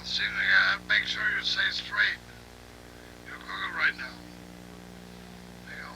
See, make sure you stay straight. You're cooking right now. There you go.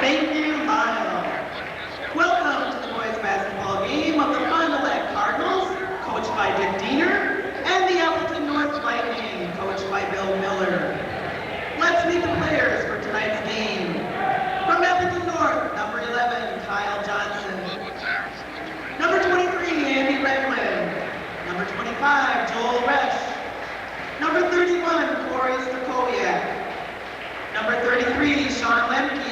Thank you, Lyle. Welcome to the boys basketball game of the Fond du Lac Cardinals, coached by Dick Diener, and the Appleton North Lightning, coached by Bill Miller. Let's meet the players for tonight's game. From Appleton North, number 11, Kyle Johnson. Number 23, Andy Redland. Number 25, Joel Resch. Number 31, Corey Stakowiak. Number 33, Sean Lemke.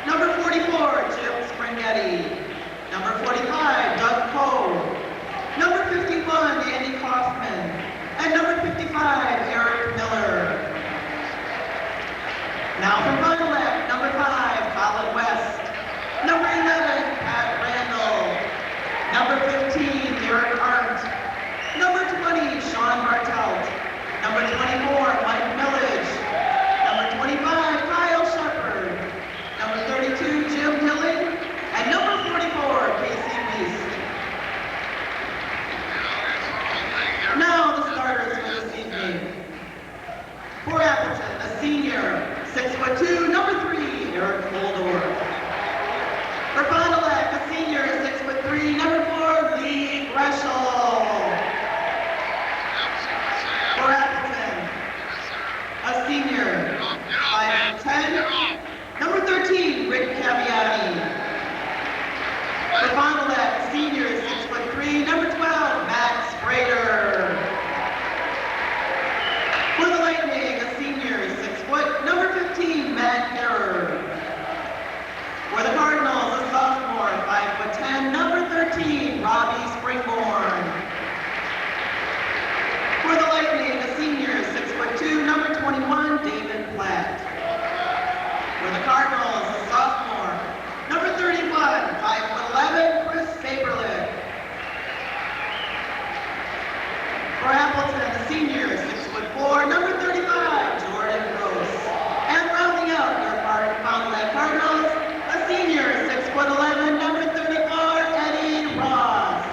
Number 44, Jim Springhetti. Number 45, Doug Poe. Number 51, Andy Kaufman. And number 55, Eric Miller. Now from Fond du Lac, number 5, Colin West. Number 11, Pat Randall. Number 15, Derek Arndt. Number 20, Sean Bartelt. Number 24, Mike Millage. Number 25, Kyle Shepard. Number 32, Jim Hilling. And number 44, Casey Beast. Now the starters for this evening. For Appleton, a senior, 6'2", number 3, Eric Moldor. For Fond du Lac, a senior, 6'3", number 4, Lee Greshel. For Appleton, a senior, 5'10", number 13, Rick Caviani. For Fond du Lac, senior, 6'3", number 12, Max Sprader. For the Lightning, a senior, 6 foot, number 15, Matt Harrer. For the Cardinals, a sophomore, 5'10", number 13, Robbie Springborn. For the Lightning, a senior, 6'2", number 21, David Platt. For the Cardinals, a sophomore, number 31, 5'11", Chris Saberlick. For Appleton, a senior, 6'4", number 35, Jordan Gross. And rounding out your Fond du Lac Cardinals, a senior, 6'11", number 34, Eddie Ross.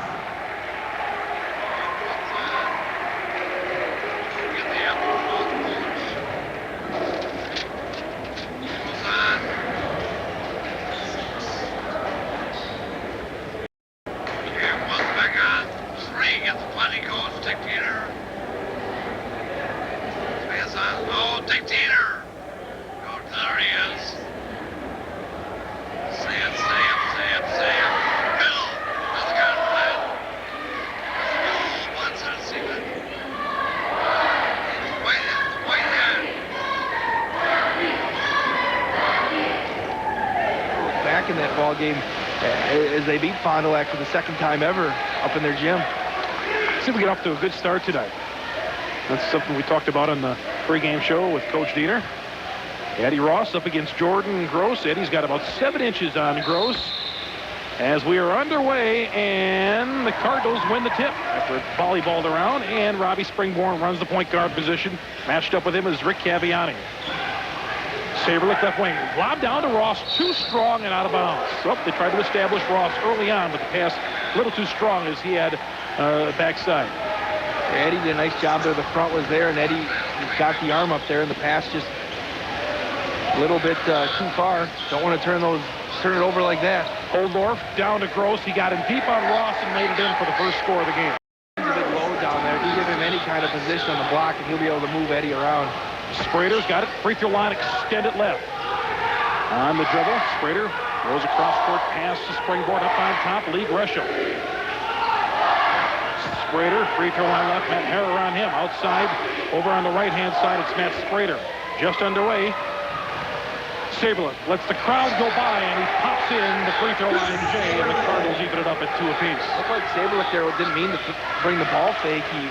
In that ball game as they beat Fond du Lac for the second time ever up in their gym. See if we get off to a good start tonight. That's something we talked about on the pregame show with Coach Diener. Eddie Ross up against Jordan Gross. Eddie's got about 7 inches on Gross as we are underway, and the Cardinals win the tip after it volleyballed around, and Robbie Springborn runs the point guard position. Matched up with him is Rick Caviani. Saberlick left wing. Lob down to Ross. Too strong and out of bounds. Oh, they tried to establish Ross early on, but the pass a little too strong as he had backside. Eddie did a nice job there. The front was there, and Eddie got the arm up there, and the pass just a little bit too far. Don't want to turn it over like that. Oldorf down to Gross. He got him deep on Ross and made it in for the first score of the game. He's a bit low down there. If you give him any kind kind of position on the block, and he'll be able to move Eddie around. Sprader's got it. Free throw line extended left. On the dribble, Sprader goes across court, pass to springboard up on top, Lee Gresham. Sprader, free throw line left, Matt Harrer on him. Outside, over on the right-hand side, it's Matt Sprader. Just underway. Saberlich lets the crowd go by, and he pops in the free throw line, Jay, and the Cardinals even it up at 2 apiece. Looked like Saberlich there didn't mean to bring the ball fake. He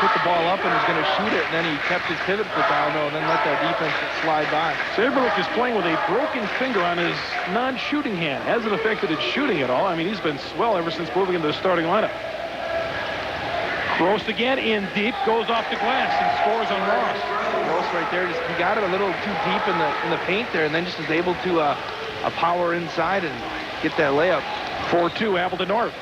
put the ball up and was going to shoot it, and then he kept his pivot foot down, though, and then let that defense slide by. Saberlich is playing with a broken finger on his non-shooting hand. Hasn't affected his shooting at all. I mean, he's been swell ever since moving into the starting lineup. Gross again in deep, goes off the glass and scores on Ross. Gross right there, he got it a little too deep in the paint there, and then just was able to power inside and get that layup. 4-2 Appleton North.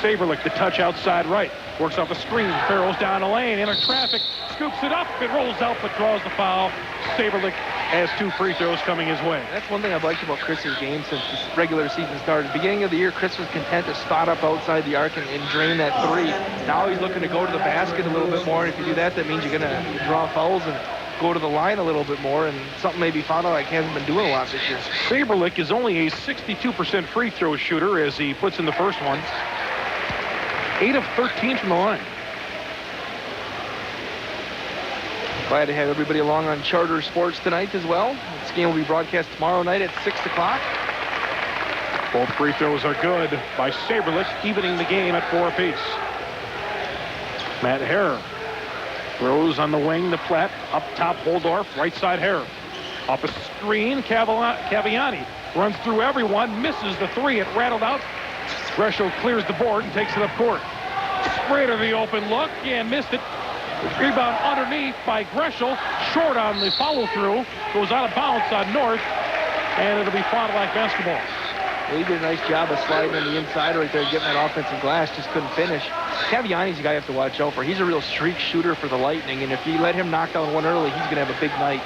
Saberlich the touch outside right. Works off a screen. Farrell's down the lane. Into traffic. Scoops it up. It rolls out but draws the foul. Saberlich has 2 free throws coming his way. That's one thing I've liked about Chris's game since this regular season started. Beginning of the year, Chris was content to spot up outside the arc and drain that 3. Now he's looking to go to the basket a little bit more. And if you do that, that means you're going to draw fouls and go to the line a little bit more. And something maybe Fondy like hasn't been doing a lot this year. Saberlich is only a 62% free throw shooter as he puts in the first one. 8 of 13 from the line. Glad to have everybody along on Charter Sports tonight as well. This game will be broadcast tomorrow night at 6 o'clock. Both free throws are good by Saberlich, evening the game at 4 apiece. Matt Harrer throws on the wing, the flat, up top, Holdorf, right side Harrer. Off a screen, Caviani runs through everyone, misses the 3, it rattled out. Greshel clears the board and takes it up court. Sprader the open look and missed it. Rebound underneath by Greshel. Short on the follow-through. Goes out of bounds on North. And it'll be Fond du Lac basketball. Well, he did a nice job of sliding on the inside right there, getting that offensive glass. Just couldn't finish. Caviani's the guy you have to watch out for. He's a real streak shooter for the Lightning. And if you let him knock down one early, he's going to have a big night.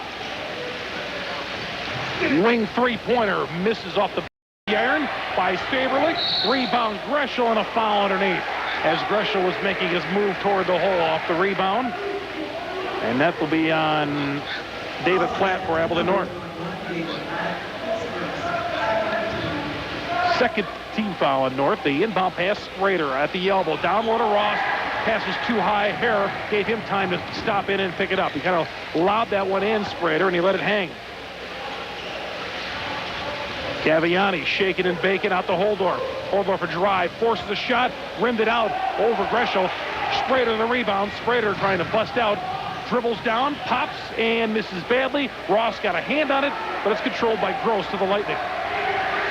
Wing three-pointer misses off the iron by Saberlich. Rebound Greshel and a foul underneath as Greshel was making his move toward the hole off the rebound. And that will be on David Platt for Appleton North. Second team foul on North. The inbound pass, Sprader at the elbow. Down low to Ross. Pass was too high. Harrer gave him time to stop in and pick it up. He kind of lobbed that one in, Sprader, and he let it hang. Caviani shaking and baking out to Holdorf. Holdorf a drive, forces a shot, rimmed it out over Greshel. Sprader the rebound. Sprader trying to bust out. Dribbles down, pops, and misses badly. Ross got a hand on it, but it's controlled by Gross to the Lightning.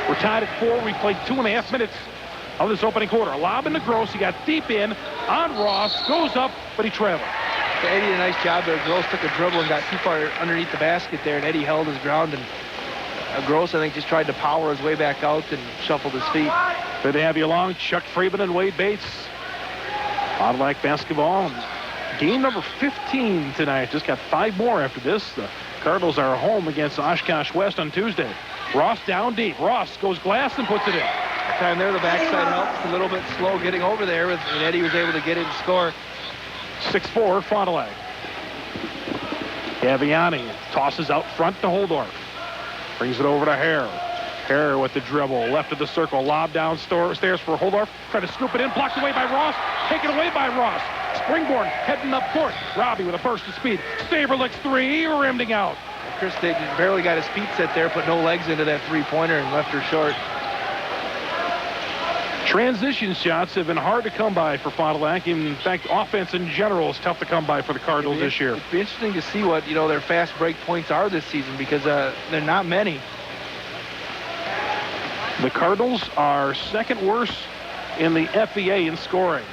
We're tied at 4. We played 2.5 minutes of this opening quarter. Lob into Gross. He got deep in on Ross. Goes up, but he traveled. Eddie did a nice job there. Gross took a dribble and got too far underneath the basket there, and Eddie held his ground. And Gross, I think, just tried to power his way back out and shuffled his feet. Good to have you along, Chuck Freeman and Wade Bates. Fond du Lac basketball. Game number 15 tonight. Just got 5 more after this. The Cardinals are home against Oshkosh West on Tuesday. Ross down deep. Ross goes glass and puts it in. Time there, the backside helps. A little bit slow getting over there, and Eddie was able to get it and score. 6-4, Fond du Lac. Caviani tosses out front to Holdorf. Brings it over to Harrer. Harrer with the dribble. Left of the circle. Lob downstairs for Holdorf. Trying to scoop it in. Blocked away by Ross. Taken away by Ross. Springboard heading up court. Robbie with a burst of speed. Saberlich's 3. Rimmed out. Chris barely got his feet set there. Put no legs into that three-pointer and left her short. Transition shots have been hard to come by for Fond du Lac. In fact, offense in general is tough to come by for the Cardinals this year. It'd be interesting to see what their fast break points are this season because they're not many. The Cardinals are second worst in the FEA in scoring.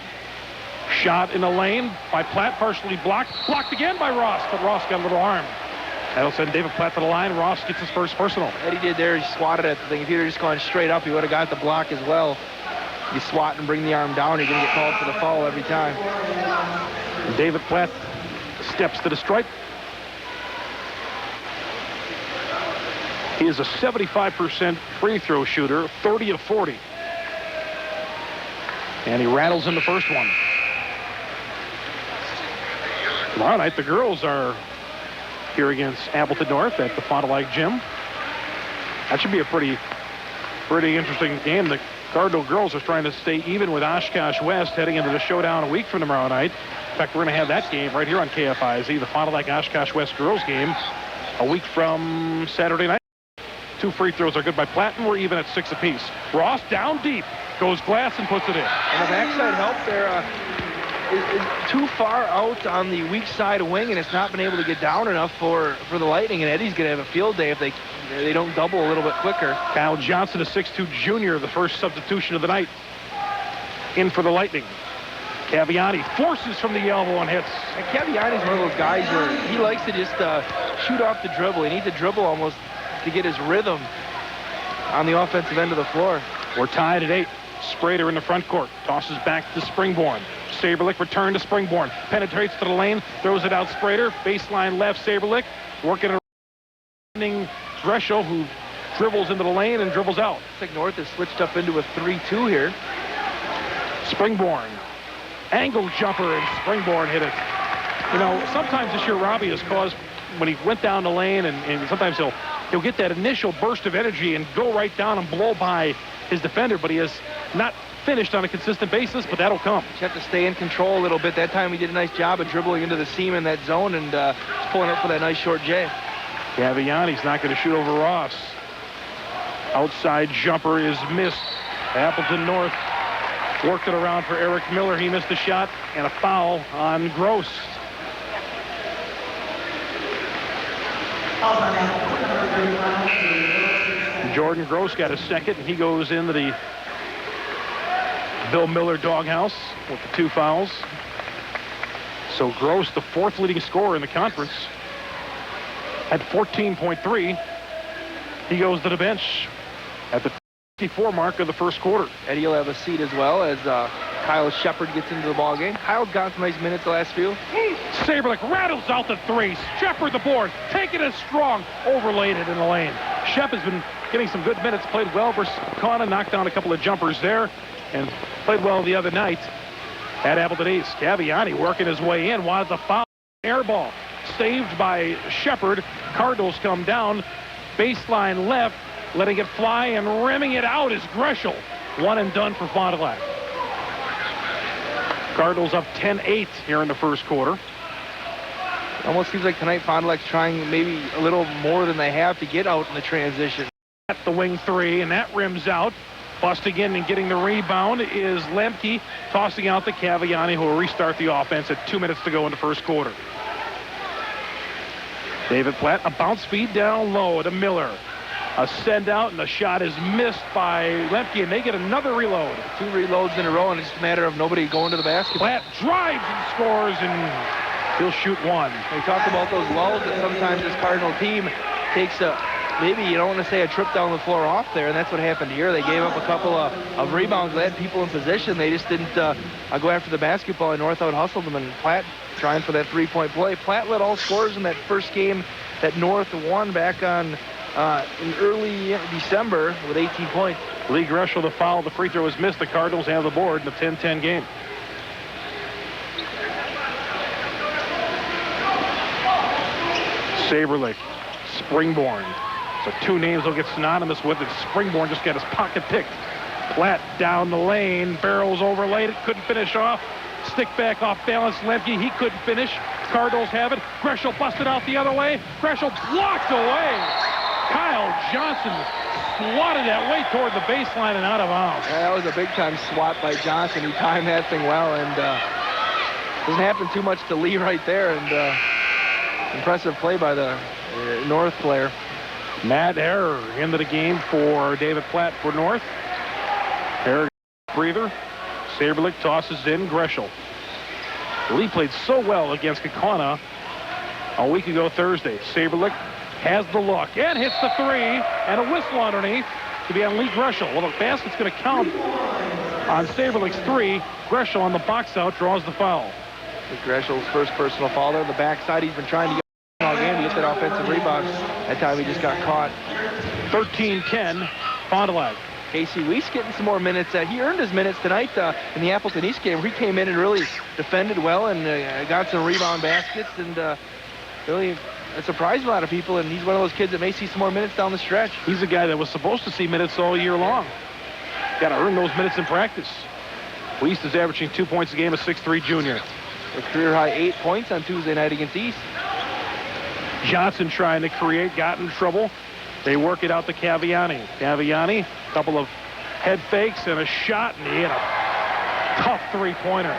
Shot in the lane by Platt, partially blocked. Blocked again by Ross, but Ross got a little arm. That'll send David Platt to the line. Ross gets his first personal. Eddie did there. He swatted at the thing. If he would have just gone straight up, he would have got the block as well. You swat and bring the arm down, you're going to get called for the foul every time. David Platt steps to the stripe. He is a 75% free throw shooter, 30 of 40. And he rattles in the first one. Tomorrow night, the girls are here against Appleton North at the Fond du Lac Gym. That should be a pretty interesting game. The Cardinal girls are trying to stay even with Oshkosh West heading into the showdown a week from tomorrow night. In fact, we're going to have that game right here on KFIZ, the Fond du Lac Oshkosh West girls game, a week from Saturday night. 2 free throws are good by Platt, and we're even at 6 apiece. Ross down deep, goes glass and puts it in. And the backside help there is too far out on the weak side wing, and it's not been able to get down enough for the Lightning, and Eddie's going to have a field day if they don't double a little bit quicker. Kyle Johnson, a 6'2 junior, the first substitution of the night, in for the Lightning. Caviani forces from the elbow and hits. And Caviani's one of those guys where he likes to just shoot off the dribble. He needs to dribble almost to get his rhythm on the offensive end of the floor. We're tied at 8. Sprader in the front court. Tosses back to Springborn. Saberlich return to Springborn. Penetrates to the lane. Throws it out Sprader. Baseline left Saberlich. Working around Greshel, who dribbles into the lane and dribbles out. Looks like North has switched up into a 3-2 here. Springborn. Angle jumper, and Springborn hit it. You know, sometimes this year Robbie has caused, when he went down the lane, and sometimes he'll get that initial burst of energy and go right down and blow by his defender, but he has not finished on a consistent basis, but that'll come. You have to stay in control a little bit. That time he did a nice job of dribbling into the seam in that zone and just pulling up for that nice short J. Caviani's not going to shoot over Ross. Outside jumper is missed. Appleton North worked it around for Eric Miller. He missed a shot, and a foul on Gross. Jordan Gross got a second, and he goes into the Bill Miller doghouse with the 2 fouls. So Gross, the 4th leading scorer in the conference, at 14.3. He goes to the bench at the 54 mark of the first quarter. Eddie will have a seat as well as Kyle Shepard gets into the ball game. Kyle's got some nice minutes the last few. Saberlich rattles out the 3. Shepard the board. Taking it strong. Overlaid it in the lane. Shep has been getting some good minutes. Played well versus Kana. Knocked down a couple of jumpers there. And played well the other night at Appleton East. Caviani working his way in. Wanted the foul. Air ball. Saved by Shepard. Cardinals come down. Baseline left. Letting it fly and rimming it out is Greshel. 1 and done for Fond du Lac. Cardinals up 10-8 here in the first quarter. Almost seems like tonight Fond du Lac's trying maybe a little more than they have to get out in the transition. At the wing 3, and that rims out. Busting in and getting the rebound is Lemke, tossing out the Caviani, who will restart the offense at 2 minutes to go in the first quarter. David Platt, a bounce feed down low to Miller. A send out, and the shot is missed by Lemke, and they get another reload. 2 reloads in a row, and it's just a matter of nobody going to the basket. Platt drives and scores, and he'll shoot 1. We talked about those lulls that sometimes this Cardinal team takes maybe you don't want to say a trip down the floor off there, and that's what happened here. They gave up a couple of rebounds. They had people in position. They just didn't go after the basketball, and North out-hustled them, and Platt trying for that 3-point play. Platt led all scorers in that first game that North won back on in early December with 18 points. Lee Greshel, the foul. The free throw is missed. The Cardinals have the board in the 10-10 game. Saberlich, Springborn. So 2 names will get synonymous with it. Springborn just got his pocket picked. Platt down the lane. Barrels overlaid it. Couldn't finish off. Stick back off balance. Lemke, he couldn't finish. Cardinals have it. Greshel busted out the other way. Greshel blocked away. Kyle Johnson swatted that way toward the baseline and out of bounds. Yeah, that was a big-time swat by Johnson. He timed that thing well, and doesn't happen too much to Lee right there. And impressive play by the North player. Matt Error into the game for David Platt for North. Error breather. Saberlich tosses in Greshel. Lee played so well against Kakana a week ago Thursday. Saberlich has the look and hits the 3, and a whistle underneath to be on Lee Greshel. Well, the basket's going to count on Saberlich's 3. Greshel on the box out draws the foul. Greshel's first personal foul there. The backside, he's been trying to get all game to get that offensive rebound. That time he just got caught. 13-10, Fond du Lac. Casey Weiss getting some more minutes. He earned his minutes tonight in the Appleton East game, where he came in and really defended well and got some rebound baskets and really surprised a lot of people. And he's one of those kids that may see some more minutes down the stretch. He's a guy that was supposed to see minutes all year long. Got to earn those minutes in practice. Weiss is averaging 2 points a game, a 6'3" junior. With career-high 8 points on Tuesday night against East. Johnson trying to create, got in trouble. They work it out to Caviani. Caviani, a couple of head fakes and a shot, and he hit a tough three-pointer.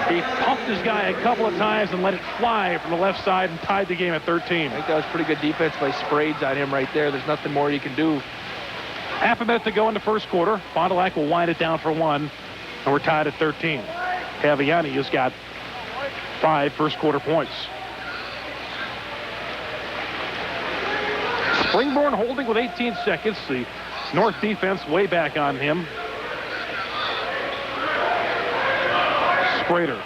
He pumped his guy a couple of times and let it fly from the left side and tied the game at 13. I think that was pretty good defense by Sprades on him right there. There's nothing more you can do. Half a minute to go in the first quarter. Fond du Lac will wind it down for one, and we're tied at 13. Caviani has got 5 first-quarter points. Springborn holding with 18 seconds. The North defense way back on him. Sprader.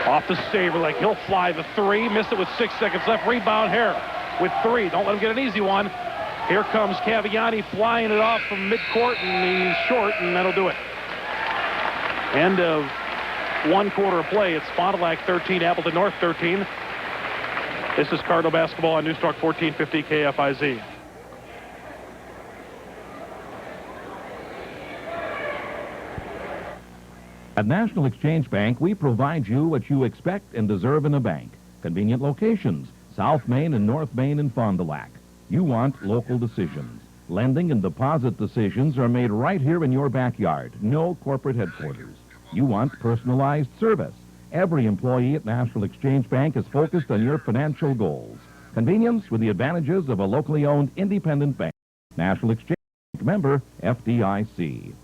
Off to Saberlich. He'll fly the three. Miss it with 6 seconds left. Rebound Hare with 3. Don't let him get an easy one. Here comes Caviani flying it off from midcourt, and he's short, and that'll do it. End of 1 quarter of play. It's Fond du Lac 13, Appleton North 13. This is Cardinal basketball on News Talk 1450 KFIZ. At National Exchange Bank, we provide you what you expect and deserve in a bank. Convenient locations, South Main and North Main in Fond du Lac. You want local decisions. Lending and deposit decisions are made right here in your backyard. No corporate headquarters. You want personalized service. Every employee at National Exchange Bank is focused on your financial goals. Convenience with the advantages of a locally owned independent bank. National Exchange Bank, member FDIC.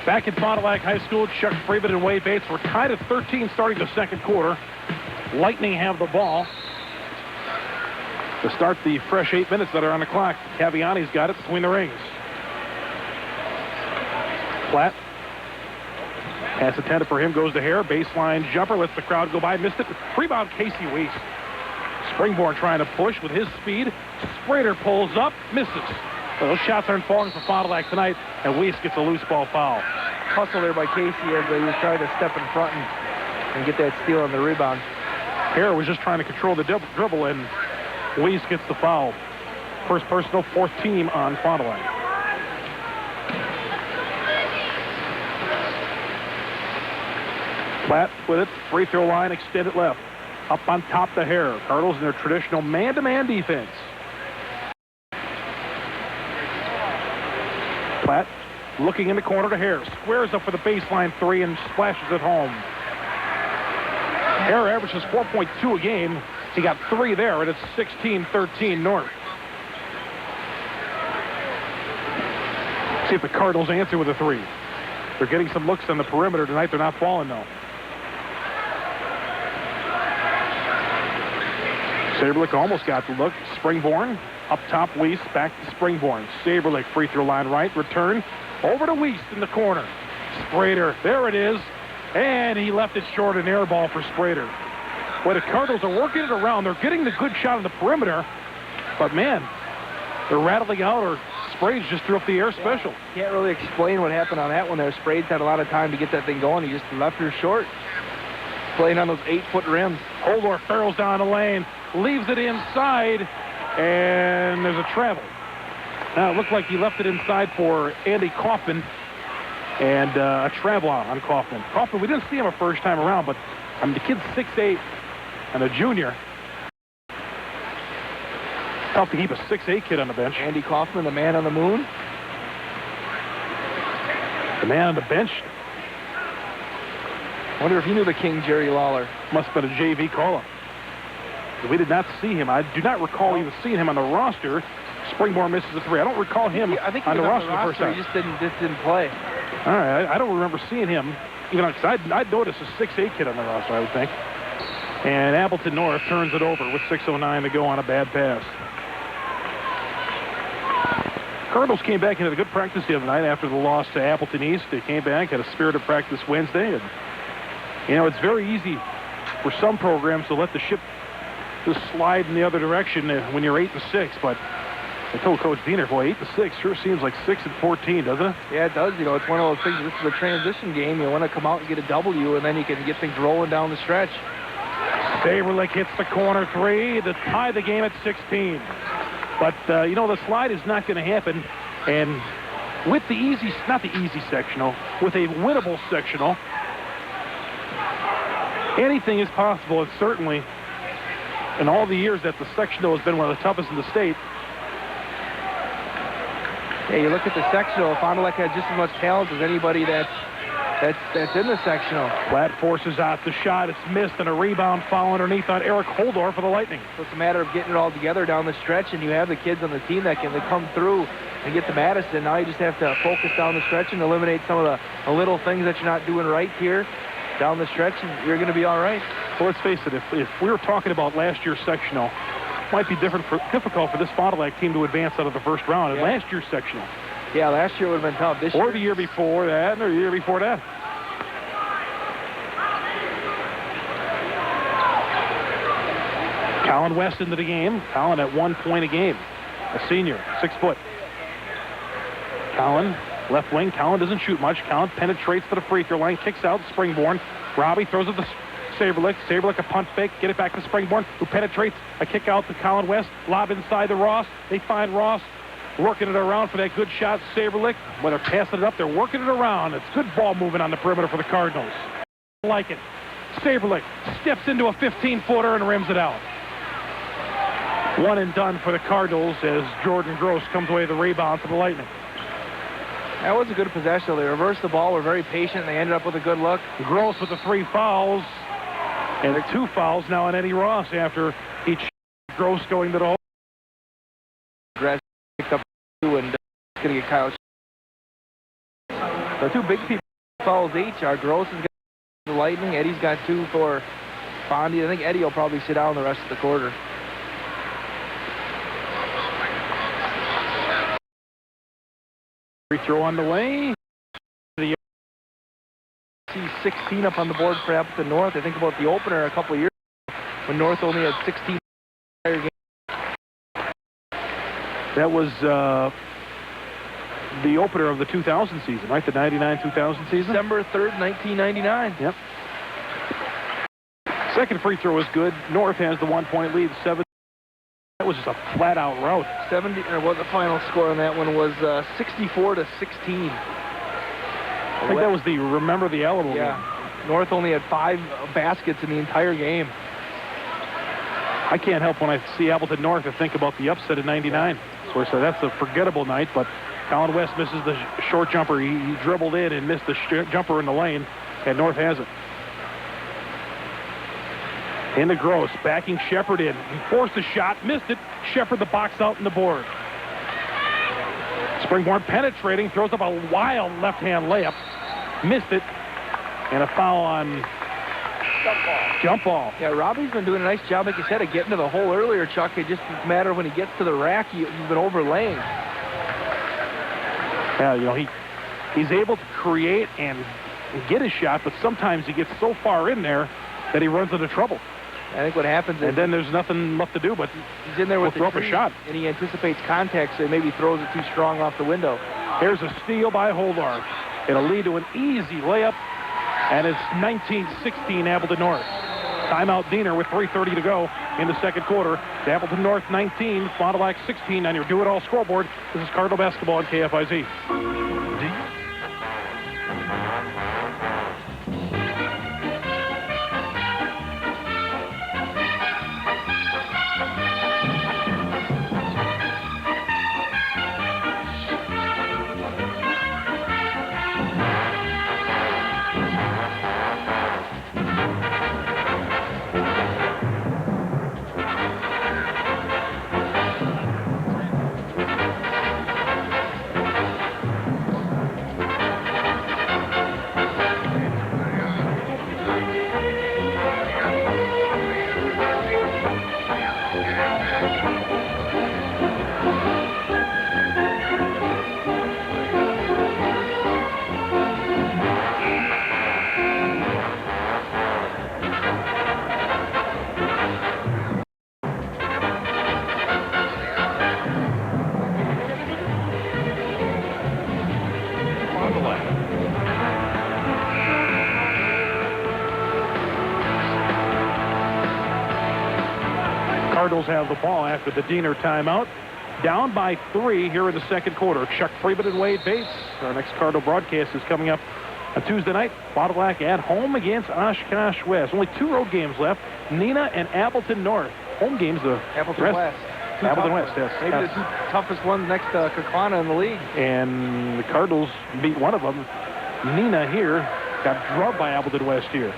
Back at Fond du Lac High School, Chuck Freeman and Wade Bates were tied at 13 starting the second quarter. Lightning have the ball to start the fresh 8 minutes that are on the clock. Caviani's got it between the rings. Platt. Pass intended for him goes to Hare. Baseline jumper, lets the crowd go by. Missed it. Rebound Casey Weiss. Springborn trying to push with his speed. Sprader pulls up, misses. Those shots aren't falling for Fond du Lac tonight, and Weiss gets a loose ball foul. Hustle there by Casey as he was trying to step in front and get that steal on the rebound. Hare was just trying to control the dribble, and Weiss gets the foul. First personal, 4th team on Fond du Lac. Platt with it, free throw line, extended left. Up on top to Hare. Cardinals in their traditional man-to-man defense. Platt looking in the corner to Hare. Squares up for the baseline 3 and splashes it home. Hare averages 4.2 a game. He got 3 there, and it's 16-13 North. See if the Cardinals answer with a 3. They're getting some looks on the perimeter tonight. They're not falling, though. Saberlich almost got the look. Springborn up top. Weiss back to Springborn. Saberlich free throw line right. Return over to Weiss in the corner. Sprader. There it is. And he left it short, an air ball for Sprader. Boy, the Cardinals are working it around. They're getting the good shot on the perimeter. But, man, they're rattling out, or Sprades just threw up the air special. Can't really explain what happened on that one there. Sprades had a lot of time to get that thing going. He just left her short. Playing on those 8-foot rims. Holdorf barrels down the lane. Leaves it inside, and there's a travel. Now, it looked like he left it inside for Andy Kaufman, and a travel out on Kaufman. Kaufman, we didn't see him a first time around, but I mean, the kid's 6'8", and a junior. Tough to keep a 6'8" kid on the bench. Andy Kaufman, the man on the moon. The man on the bench. Wonder if he knew the King, Jerry Lawler. Must have been a JV call-up. We did not see him. I do not recall even seeing him on the roster. Springborn misses a 3. I don't recall him I think he on was the on roster the first time. He just didn't play. All right, I don't remember seeing him, even because I'd noticed a 6'8" kid on the roster, I would think. And Appleton North turns it over with 6:09 to go on a bad pass. Cardinals came back into the good practice the other night after the loss to Appleton East. They came back, had a spirited practice Wednesday. And, you know, it's very easy for some programs to let the ship just slide in the other direction when you're 8-6. But I told Coach Diener, boy, 8-6 sure seems like 6-14, doesn't it? Yeah, it does. You know, it's one of those things. This is a transition game. You want to come out and get a W, and then you can get things rolling down the stretch. Saberlick hits the corner 3 to tie the game at 16. But, you know, the slide is not going to happen. And with the easy, not the easy sectional, with a winnable sectional, anything is possible. And certainly, in all the years that the sectional has been one of the toughest in the state. Yeah, you look at the sectional. Fond du Lac had just as much talent as anybody that's in the sectional. Platt forces out the shot. It's missed, and a rebound foul underneath on Eric Holdorf for the Lightning. So it's a matter of getting it all together down the stretch, and you have the kids on the team that can come through and get to Madison. Now you just have to focus down the stretch and eliminate some of the little things that you're not doing right here down the stretch, and you're going to be all right. Well, let's face it, if we were talking about last year's sectional, it might be difficult for this Fond du Lac team to advance out of the first round in last year's sectional. Yeah, last year would have been tough. This or year, the year before that, or the year before that. Colin West into the game. Colin at 1 point a game. A senior, 6 foot. Colin, left wing. Colin doesn't shoot much. Colin penetrates to the free throw line, kicks out Springborn. Robbie throws it to Saberlick. Saberlick a punt fake. Get it back to Springborn, who penetrates. A kick out to Colin West. Lob inside to Ross. They find Ross working it around for that good shot. Saberlick, when they're passing it up, they're working it around. It's good ball movement on the perimeter for the Cardinals. Like it. Saberlick steps into a 15-footer and rims it out. 1 and done for the Cardinals as Jordan Gross comes away with the rebound for the Lightning. That was a good possession. They reversed the ball, were very patient, and they ended up with a good look. Gross with the 3 fouls, and the 2 fouls now on Eddie Ross after he Gross going to the hole. Grass picked up 2, and going to get Kyle. The 2 big people fouls each are Gross has got the Lightning. Eddie's got 2 for Fondy. I think Eddie will probably sit down the rest of the quarter. Free throw on the way. See 16 up on the board for Appleton North. I think about the opener a couple of years ago when North only had 16 entire game. That was the opener of the 2000 season, right? The 99-2000 season? December 3rd, 1999. Yep. Second free throw was good. North has the 1 point lead, 7. That was just a flat-out rout. 70, or what the final score on that one was 64-16. I think that was the Remember the Alamo game. North only had 5 baskets in the entire game. I can't help when I see Appleton North and think about the upset in 99. So I said that's a forgettable night, but Colin West misses the short jumper. He dribbled in and missed the jumper in the lane, and North has it. Into Gross, backing Shepard in. He forced a shot, missed it. Shepard the box out in the board. Springborn penetrating, throws up a wild left-hand layup. Missed it. And a foul on jump ball. Yeah, Robbie's been doing a nice job, like you said, of getting to the hole earlier, Chuck. It just doesn't matter when he gets to the rack, he's been overlaying. Yeah, you know, he's able to create and get his shot, but sometimes he gets so far in there that he runs into trouble. I think what happens is... And then there's nothing left to do but he's in there with throw up a shot. And he anticipates contact, so he maybe throws it too strong off the window. Here's a steal by Holdorf. It'll lead to an easy layup, and it's 19-16 Appleton North. Timeout Diener with 3:30 to go in the second quarter. The Appleton North 19, Fond du Lac 16 on your do-it-all scoreboard. This is Cardinal basketball on KFIZ. Cardinals have the ball after the Diener timeout. Down by 3 here in the second quarter. Chuck Freeman and Wade Bates. Our next Cardinal broadcast is coming up on Tuesday night. Fond du Lac at home against Oshkosh West. Only 2 road games left. Neenah and Appleton North. Home games, the Appleton West. Appleton West, yes. Maybe the 2 toughest ones next to Kaukauna in the league. And the Cardinals beat one of them. Neenah here got drubbed by Appleton West here.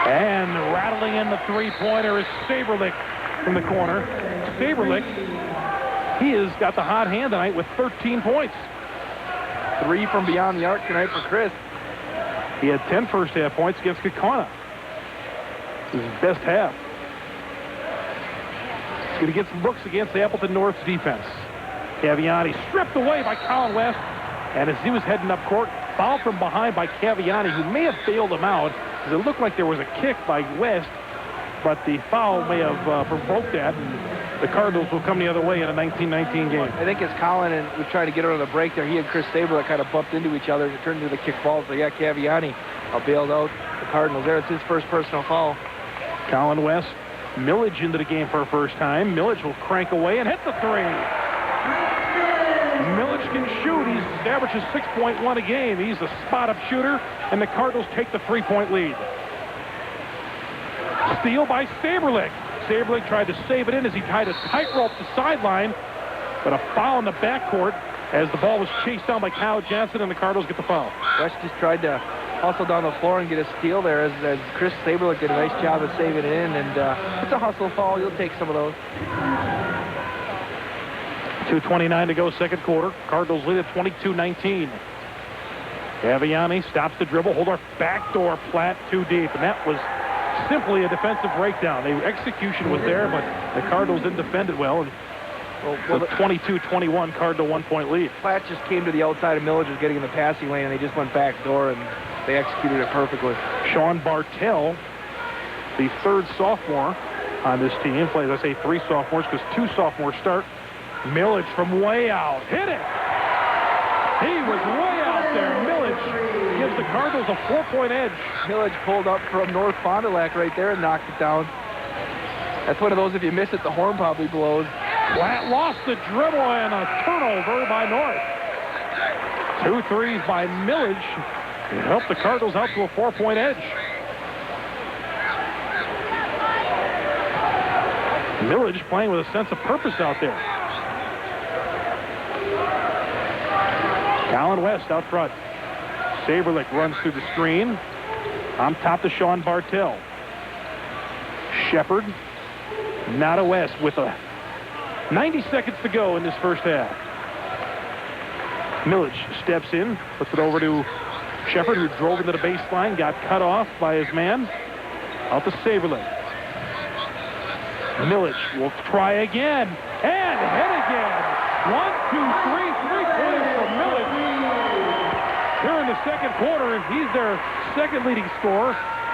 And rattling in the three-pointer is Saberlich from the corner. Saberlich, he has got the hot hand tonight with 13 points. 3 from beyond the arc tonight for Chris. He had 10 first-half points against Kaukauna. His best half. He's going to get some looks against the Appleton North's defense. Caviani stripped away by Colin West. And as he was heading up court, fouled from behind by Caviani, who may have bailed him out, because it looked like there was a kick by West, but the foul may have provoked that, and the Cardinals will come the other way in a 19-19 game. I think as Colin was trying to get her on the break there, he and Chris Saberlich kind of bumped into each other, and it turned into the kick ball. So yeah, Caviani bailed out the Cardinals there. It's his first personal foul. Colin West, Millage into the game for a first time. Millage will crank away and hit the 3. Millage can shoot. He averages 6.1 a game. He's a spot-up shooter, and the Cardinals take the 3-point lead. Steal by Saberlich. Saberlich tried to save it in as he tied a tightrope to the sideline, but a foul in the backcourt as the ball was chased down by Kyle Johnson, and the Cardinals get the foul. West just tried to hustle down the floor and get a steal there as Chris Saberlich did a nice job of saving it in, and it's a hustle foul. You'll take some of those. 2:29 to go, second quarter. Cardinals lead at 22-19. Caviani stops the dribble. Holdorf backdoor flat too deep, and that was simply a defensive breakdown. The execution was there, but the Cardinals didn't defend it well. And the 22-21 Cardinal 1-point lead. Platt just came to the outside of Millage was getting in the passing lane, and they just went back door, and they executed it perfectly. Sean Bartell, the 3rd sophomore on this team, plays, I say 3 sophomores because 2 sophomores start. Millage from way out. Hit it! He was way out there. Millage gives the Cardinals a 4-point edge. Millage pulled up from North Fond du Lac right there and knocked it down. That's one of those, if you miss it, the horn probably blows. Platt lost the dribble and a turnover by North. 2 threes by Millage. It helped the Cardinals out to a 4-point edge. Millage playing with a sense of purpose out there. Colin West out front. Saberlich runs through the screen. On top to Sean Bartell. Shepard. Now to West with 90 seconds to go in this first half. Millage steps in, puts it over to Shepard, who drove into the baseline, got cut off by his man. Out to Saberlich. Millage will try again and hit again. 1, 2, 3, 3-pointers from Millage. Here in the second quarter, he's their second leading scorer.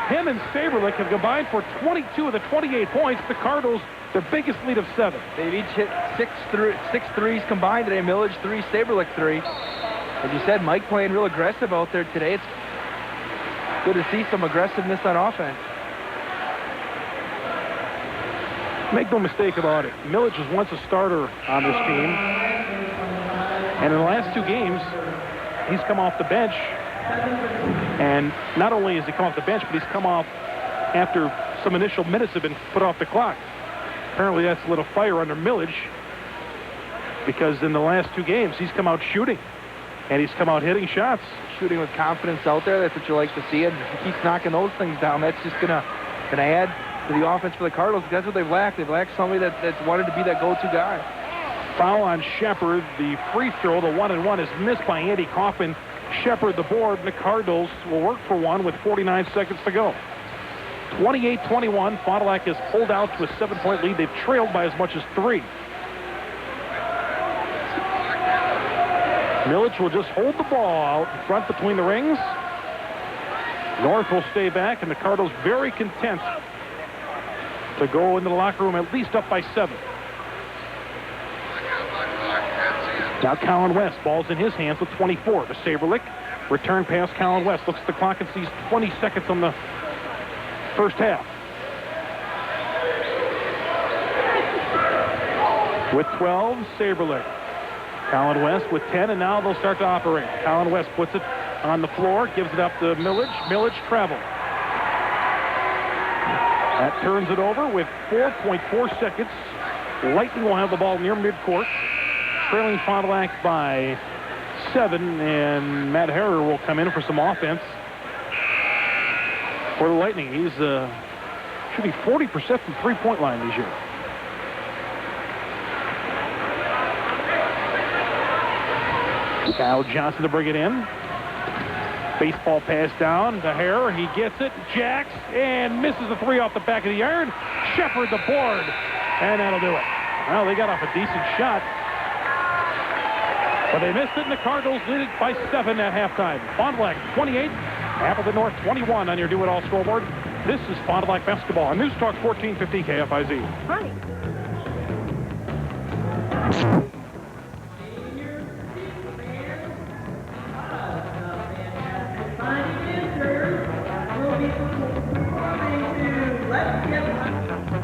Him and Saberlich have combined for 22 of the 28 points. The Cardinals, their biggest lead of 7. They've each hit 6 threes combined today. Millage 3, Saberlich 3. As you said, Mike playing real aggressive out there today. It's good to see some aggressiveness on offense. Make no mistake about it. Millage was once a starter on this team. And in the last 2 games, he's come off the bench. And not only has he come off the bench, but he's come off after some initial minutes have been put off the clock. Apparently that's a little fire under Millage, because in the last 2 games, he's come out shooting. And he's come out hitting shots. Shooting with confidence out there. That's what you like to see. And if he keeps knocking those things down, that's just gonna add to the offense for the Cardinals. That's what they've lacked. They've lacked somebody that's wanted to be that go-to guy. Foul on Shepard. The free throw, the 1-and-1, is missed by Andy Kaufman. Shepard the board, and the Cardinals will work for one with 49 seconds to go. 28-21. Fond du Lac has pulled out to a 7-point lead. They've trailed by as much as 3. Millage will just hold the ball out in front between the rings. North will stay back, and the Cardinals very content to go into the locker room at least up by 7. Now Colin West, ball's in his hands with 24 to Saberlich. Return pass, Colin West looks at the clock and sees 20 seconds on the first half. with 12, Saberlick. Colin West with 10, and now they'll start to operate. Colin West puts it on the floor, gives it up to Millage. Millage travel. That turns it over with 4.4 seconds. Lightning will have the ball near midcourt, trailing Fond du Lac by 7, and Matt Harrer will come in for some offense for the Lightning. He's shooting 40% from three-point line this year. Kyle Johnson to bring it in. Baseball pass down to Harrer. He gets it, jacks, and misses the three off the back of the iron. Shepard the board, and that'll do it. Well, they got off a decent shot, but they missed it, and the Cardinals lead it by 7 at halftime. Fond du Lac 28, Appleton North 21 on your do-it-all scoreboard. This is Fond du Lac basketball on News Talk 1450 KFIZ. Hi.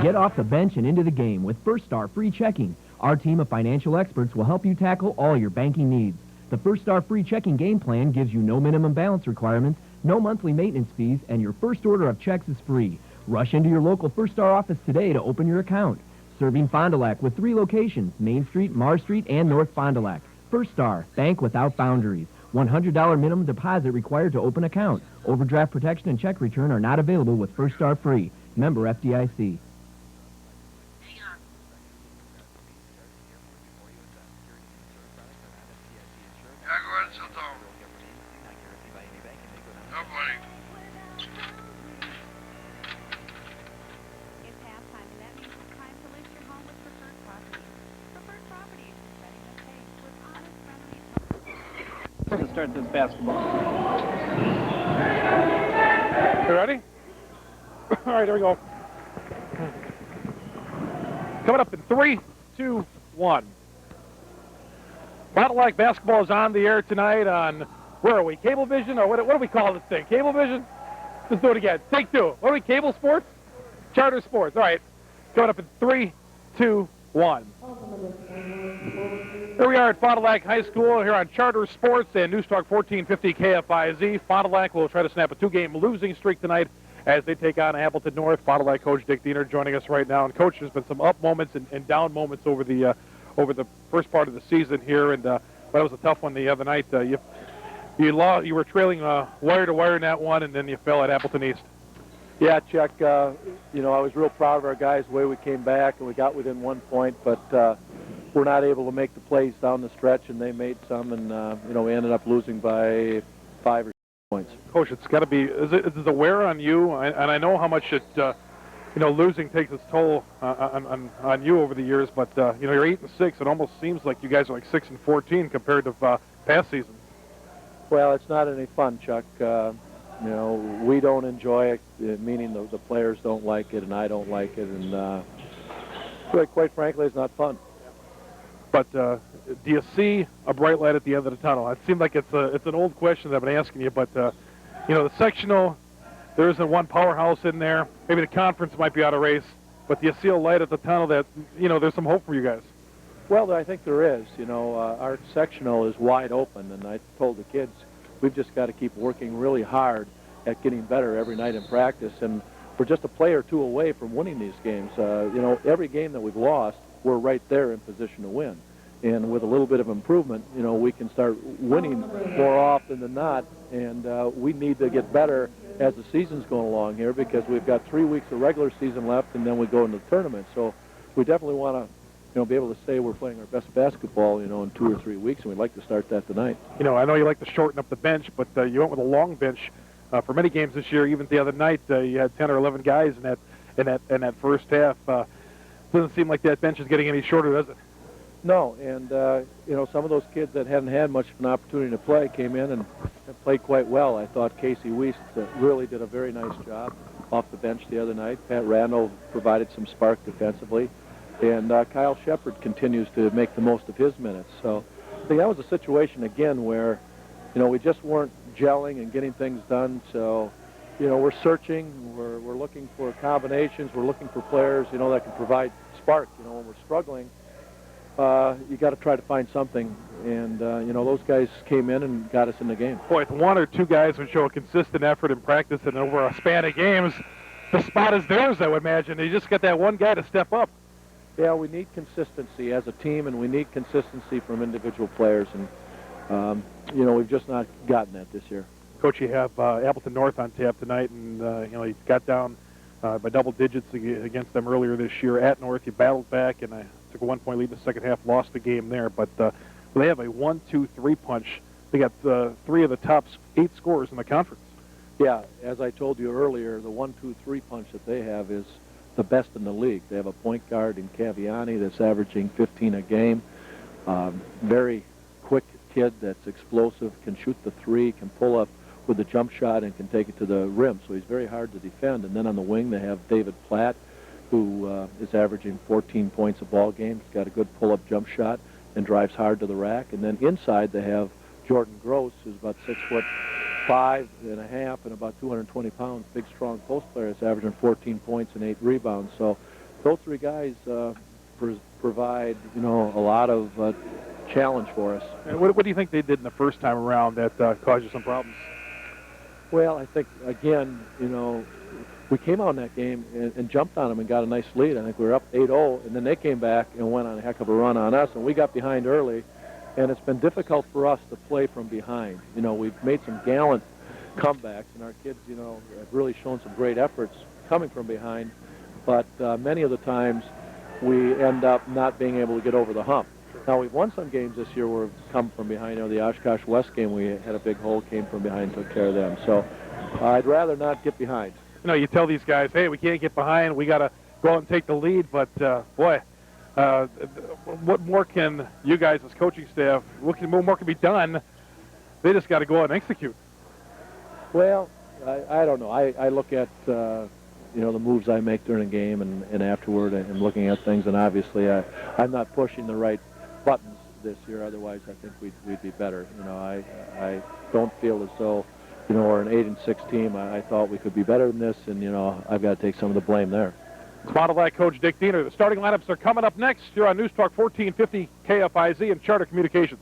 Get off the bench and into the game with First Star Free Checking. Our team of financial experts will help you tackle all your banking needs. The First Star Free Checking game plan gives you no minimum balance requirements, no monthly maintenance fees, and your first order of checks is free. Rush into your local First Star office today to open your account. Serving Fond du Lac with 3 locations, Main Street, Mars Street, and North Fond du Lac. First Star, bank without boundaries. $100 minimum deposit required to open account. Overdraft protection and check return are not available with First Star Free. Member FDIC. To start this basketball. You ready? All right, here we go. Coming up in 3, 2, 1. Fond du Lac basketball is on the air tonight on, where are we, Cablevision, or what do we call this thing? Cablevision? Let's do it again. Take 2. What are we, Cable Sports? Charter Sports. All right. Coming up in 3, 2, 1. Here we are at Fond du Lac High School here on Charter Sports and News Talk 1450 KFIZ. Fond du Lac will try to snap a 2-game losing streak tonight as they take on Appleton North. Fond du Lac coach Dick Diener joining us right now. And coach, there's been some up moments and down moments over the first part of the season here, and but it was a tough one the other night. You were trailing wire to wire in that one, and then you fell at Appleton East. Yeah, Chuck. I was real proud of our guys the way we came back and we got within 1 point, but we're not able to make the plays down the stretch, and they made some, and we ended up losing by 5 or 6 points. Coach, it's got to be. Is it wear on you? And I know how much it, losing takes its toll on you over the years. But you're 8-6. It almost seems like you guys are like 6-14 compared to past seasons. Well, it's not any fun, Chuck. We don't enjoy it, meaning the players don't like it, and I don't like it, and quite frankly, it's not fun. But do you see a bright light at the end of the tunnel? It seems like it's an old question that I've been asking you, but the sectional, there isn't one powerhouse in there. Maybe the conference might be out of race, but do you see a light at the tunnel that there's some hope for you guys? Well, I think there is. Our sectional is wide open, and I told the kids we've just got to keep working really hard at getting better every night in practice, and we're just a play or two away from winning these games. Every game that we've lost, we're right there in position to win. And with a little bit of improvement, we can start winning more often than not. And we need to get better as the season's going along here, because we've got 3 weeks of regular season left, and then we go into the tournament. So we definitely want to, be able to say we're playing our best basketball, in 2 or 3 weeks, and we'd like to start that tonight. I know you like to shorten up the bench, but you went with a long bench for many games this year. Even the other night, you had 10 or 11 guys in that first half. Doesn't seem like that bench is getting any shorter, does it? No, and some of those kids that hadn't had much of an opportunity to play came in and played quite well. I thought Casey Weiss really did a very nice job off the bench the other night. Pat Randall provided some spark defensively, and Kyle Shepard continues to make the most of his minutes. So I think that was a situation again where we just weren't gelling and getting things done. So we're searching, we're looking for combinations, we're looking for players that can provide spark. When we're struggling, you got to try to find something. And, you know, those guys came in and got us in the game. Boy, if one or two guys would show a consistent effort in practice and over a span of games, the spot is theirs, I would imagine. You just got that one guy to step up. Yeah, we need consistency as a team, and we need consistency from individual players. And, you know, we've just not gotten that this year. Coach, you have Appleton North on tap tonight, and, you know, you got down by double digits against them earlier this year at North. You battled back, and I took a 1-point lead in the second half, lost the game there. But they have a 1-2-3 punch. They got 3 of the top 8 scorers in the conference. Yeah, as I told you earlier, the 1-2-3 punch that they have is the best in the league. They have a point guard in Caviani that's averaging 15 a game. Very quick kid that's explosive, can shoot the 3, can pull up with a jump shot, and can take it to the rim. So he's very hard to defend. And then on the wing, they have David Platt, who is averaging 14 points a ball game. He's got a good pull-up jump shot and drives hard to the rack. And then inside, they have Jordan Gross, who's about 6'5.5" and about 220 pounds, big, strong post player. Is averaging 14 points and 8 rebounds. So those 3 guys provide, you know, a lot of challenge for us. And what do you think they did in the first time around that caused you some problems? Well, I think, again, you know, we came out in that game and jumped on them and got a nice lead. I think we were up 8-0, and then they came back and went on a heck of a run on us, and we got behind early, and it's been difficult for us to play from behind. You know, we've made some gallant comebacks, and our kids, you know, have really shown some great efforts coming from behind, but many of the times we end up not being able to get over the hump. Now, we've won some games this year where we've come from behind. You know, the Oshkosh West game, we had a big hole, came from behind, took care of them. So I'd rather not get behind. You know, you tell these guys, hey, we can't get behind. We got to go out and take the lead. But, boy, what more can you guys as coaching staff, what more can be done? They just got to go out and execute. Well, I don't know. I look at, you know, the moves I make during a game and afterward and looking at things. And obviously I'm not pushing the right buttons this year. Otherwise, I think we'd be better. You know, I don't feel as though, you know, we're an 8-6 team. I thought we could be better than this, and, you know, I've got to take some of the blame there. Fond du Lac coach Dick Diener. The starting lineups are coming up next. You're on News Talk 1450 KFIZ and Charter Communications.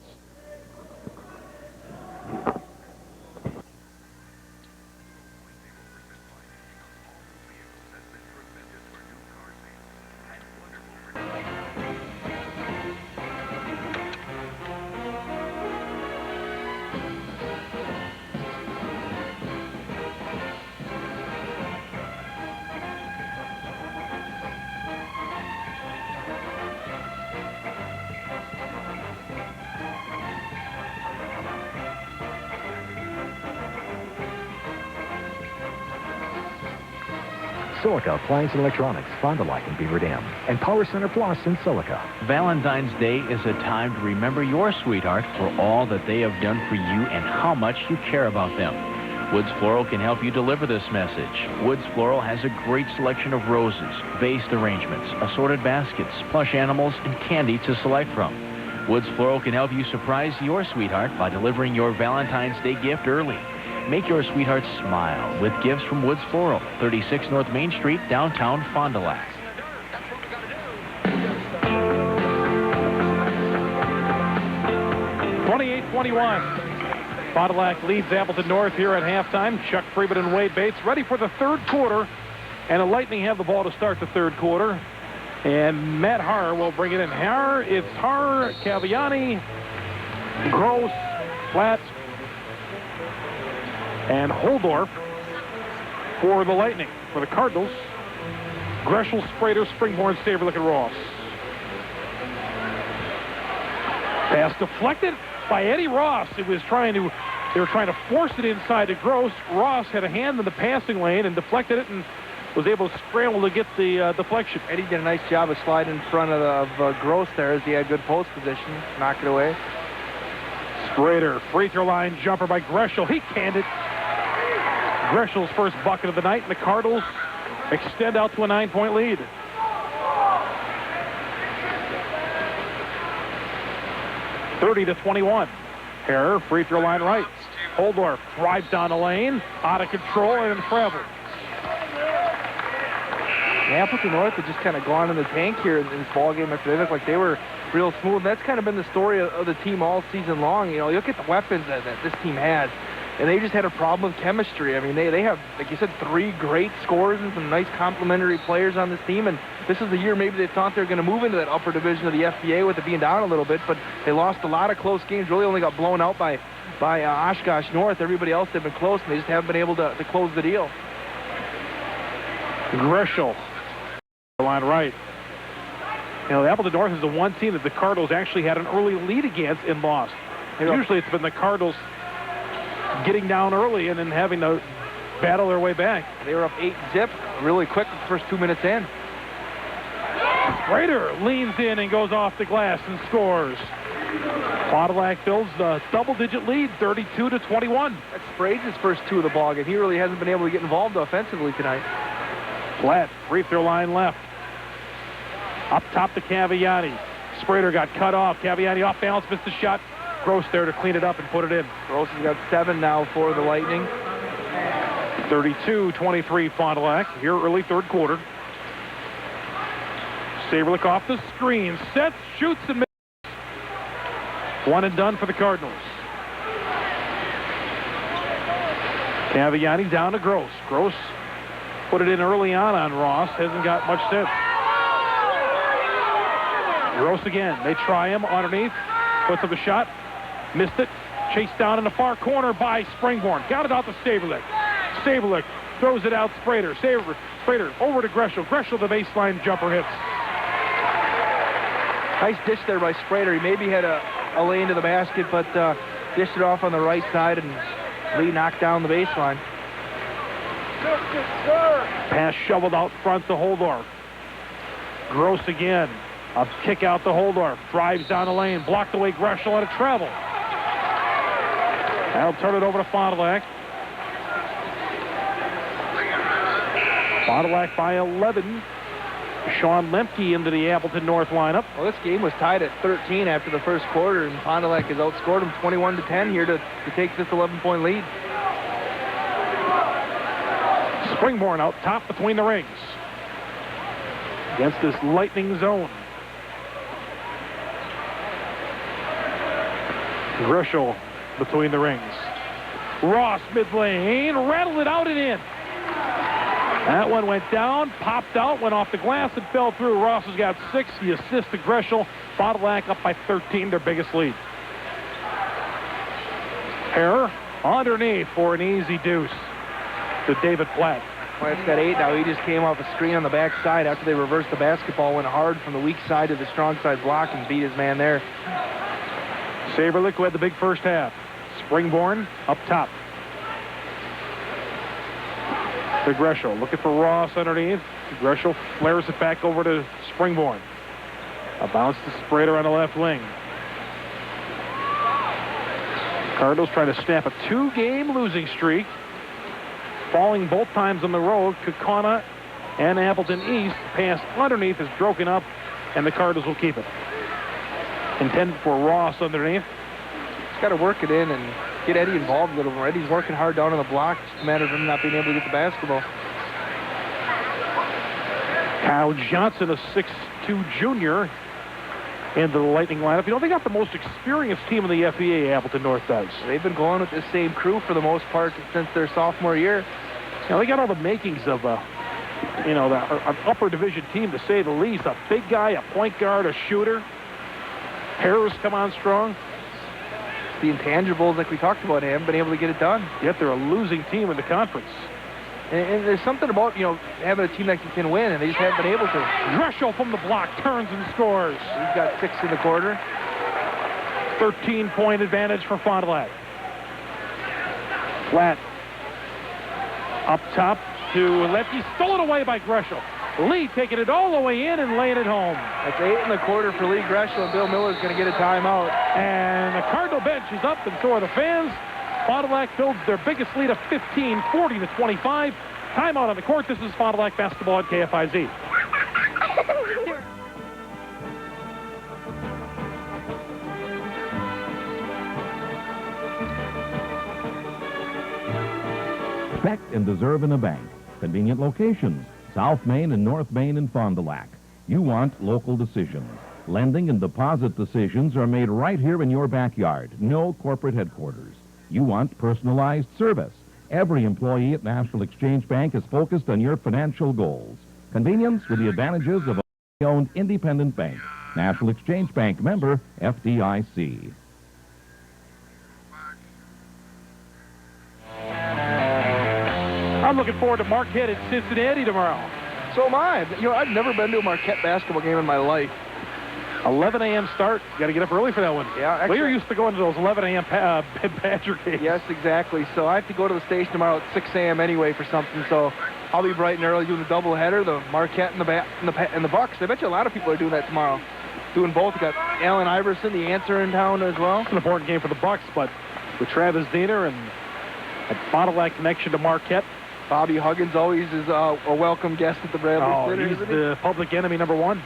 Silica Appliance and Electronics, Fond du Lac in Beaver Dam, and Power Center Plus in Silica. Valentine's Day is a time to remember your sweetheart for all that they have done for you and how much you care about them. Woods Floral can help you deliver this message. Woods Floral has a great selection of roses, vase arrangements, assorted baskets, plush animals, and candy to select from. Woods Floral can help you surprise your sweetheart by delivering your Valentine's Day gift early. Make your sweetheart smile with gifts from Woods Floral, 36 North Main Street, downtown Fond du Lac. 28-21. Fond du Lac leads Appleton North here at halftime. Chuck Freeman and Wade Bates ready for the third quarter. And the Lightning have the ball to start the third quarter. And Matt Harr will bring it in. It's Harr, Caviani, Gross, Platt, and Holdorf for the Lightning. For the Cardinals, Greshel, Sprader, Springborn, Saberlick, and Ross. Pass deflected by Eddie Ross. They were trying to force it inside to Gross. Ross had a hand in the passing lane and deflected it and was able to scramble to get the deflection. Eddie did a nice job of sliding in front of Gross there as he had good post position. Knock it away. Sprader, free throw line jumper by Greshel. He canned it. Greshel's first bucket of the night, and the Cardinals extend out to a 9-point lead. (30-21). Harrer, free throw line right. Holdorf drives down the lane, out of control, and travel. Appleton North had just kind of gone in the tank here in this ball game after they looked like they were real smooth. And that's kind of been the story of the team all season long. You know, you look at the weapons that this team has, and they just had a problem with chemistry. I mean, they have, like you said, 3 great scorers and some nice complementary players on this team. And this is the year maybe they thought they were going to move into that upper division of the FBA with it being down a little bit, but they lost a lot of close games. Really only got blown out by Oshkosh North. Everybody else had been close, and they just haven't been able to close the deal. Greshel, line right. You know, the Appleton North is the one team that the Cardinals actually had an early lead against and lost. Usually it's been the Cardinals getting down early and then having to battle their way back. They were up 8-zip really quick the first 2 minutes in. Sprader leans in and goes off the glass and scores. Fond du Lac builds the double-digit lead, 32-21. That's Sprade's first 2 of the ball game. He really hasn't been able to get involved offensively tonight. Flat, free throw line left. Up top to Caviani. Sprader got cut off. Caviani off balance, missed the shot. Gross there to clean it up and put it in. Gross has got 7 now for the Lightning. 32-23 Fond du Lac here early third quarter. Saberlich off the screen, sets, shoots, and misses. 1 and done for the Cardinals. Caviani down to Gross. Gross put it in early on Ross. Hasn't got much since. Gross again. They try him underneath. Puts up a shot. Missed it. Chased down in the far corner by Springborn. Got it out to Saberlich. Saberlich throws it out. Sprader. Sprader over to Greshel. Greshel, the baseline jumper hits. Nice dish there by Sprader. He maybe had a lane to the basket, but dished it off on the right side, and Lee knocked down the baseline. Pass shoveled out front to Holdorf. Gross again. A kick out to Holdorf. Drives down the lane. Blocked away Greshel on a travel. That'll turn it over to Fond du Lac. Fond du Lac by 11. Sean Lemke into the Appleton North lineup. Well, this game was tied at 13 after the first quarter, and Fond du Lac has outscored them 21-10 here to take this 11-point lead. Springborn out top between the rings against this Lightning zone. Greshel between the rings. Ross mid-lane, rattled it out and in. That one went down, popped out, went off the glass, and fell through. Ross has got 6. The assist to Greshel. Fond du Lac up by 13, their biggest lead. Error underneath for an easy deuce to David Platt. Platt's got 8 now. He just came off a screen on the backside after they reversed the basketball, went hard from the weak side to the strong side block and beat his man there. Saberlich who had the big first half. Springborn up top. To Greshel, looking for Ross underneath. Greshel flares it back over to Springborn. A bounce to Sprader on the left wing. Cardinals trying to snap a 2-game losing streak. Falling both times on the road. Kaukauna and Appleton East. Pass underneath is broken up, and the Cardinals will keep it. Intended for Ross underneath. He's got to work it in and get Eddie involved a little more. Eddie's working hard down on the block. It's just a matter of him not being able to get the basketball. Kyle Johnson, a 6'2 junior, into the Lightning lineup. You know, they got the most experienced team in the FBA, Appleton North does. They've been going with the same crew for the most part since their sophomore year. You know, they got all the makings of, an upper division team, to say the least. A big guy, a point guard, a shooter. Harris come on strong. The intangibles, like we talked about, haven't been able to get it done. Yet they're a losing team in the conference. And there's something about, having a team that can win, and they just haven't been able to. Greshel from the block, turns and scores. He's got 6 in the quarter. 13-point advantage for Fond du Lac. Flat. Up top to Lemke, stolen away by Greshel. Lee taking it all the way in and laying it home. That's 8 in the quarter for Lee Greshel, and Bill Miller's going to get a timeout. And the Cardinal bench is up, and so are the fans. Fond du Lac builds their biggest lead of 15, 40-25. Timeout on the court. This is Fond du Lac basketball on KFIZ. Expect and deserve in a bank. Convenient locations. South Main and North Main in Fond du Lac. You want local decisions. Lending and deposit decisions are made right here in your backyard. No corporate headquarters. You want personalized service. Every employee at National Exchange Bank is focused on your financial goals. Convenience with the advantages of a owned independent bank. National Exchange Bank, member FDIC. I'm looking forward to Marquette at Cincinnati tomorrow. So am I. I've never been to a Marquette basketball game in my life. 11 a.m. start. You got to get up early for that one. Yeah, actually, We're used to going to those 11 a.m. Badger games. Yes, exactly. So I have to go to the station tomorrow at 6 a.m. anyway for something. So I'll be bright and early doing the doubleheader, the Marquette and the Bucks. I bet you a lot of people are doing that tomorrow. Doing both. You got Allen Iverson, the answer in town as well. It's an important game for the Bucks, but with Travis Diener and a Fond du Lac connection to Marquette. Bobby Huggins always is a welcome guest at the Bradley Theater, he's the public enemy number one.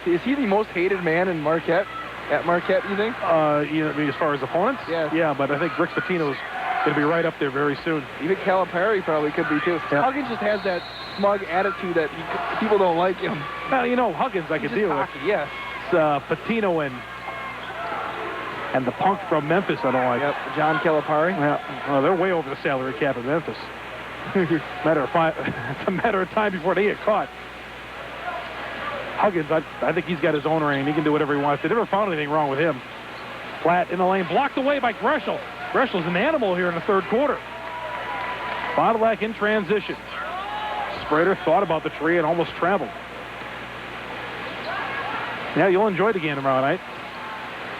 Is he the most hated man in Marquette? At Marquette, you think? As far as opponents? Yeah. Yeah, but I think Rick Pitino's going to be right up there very soon. Even Calipari probably could be, too. Yeah. Huggins just has that smug attitude that people don't like him. Well, Huggins I could deal with. Yes. It's Pitino and the punk from Memphis I don't like. Yep, John Calipari. Yeah. Well, they're way over the salary cap in Memphis. It's a matter of time before they get caught. Huggins, I think he's got his own reign. He can do whatever he wants. They never found anything wrong with him. Flat in the lane, blocked away by Greshel. Greshel's an animal here in the third quarter. Fond du Lac in transition. Sprader thought about the tree and almost traveled. Yeah, you'll enjoy the game tomorrow night.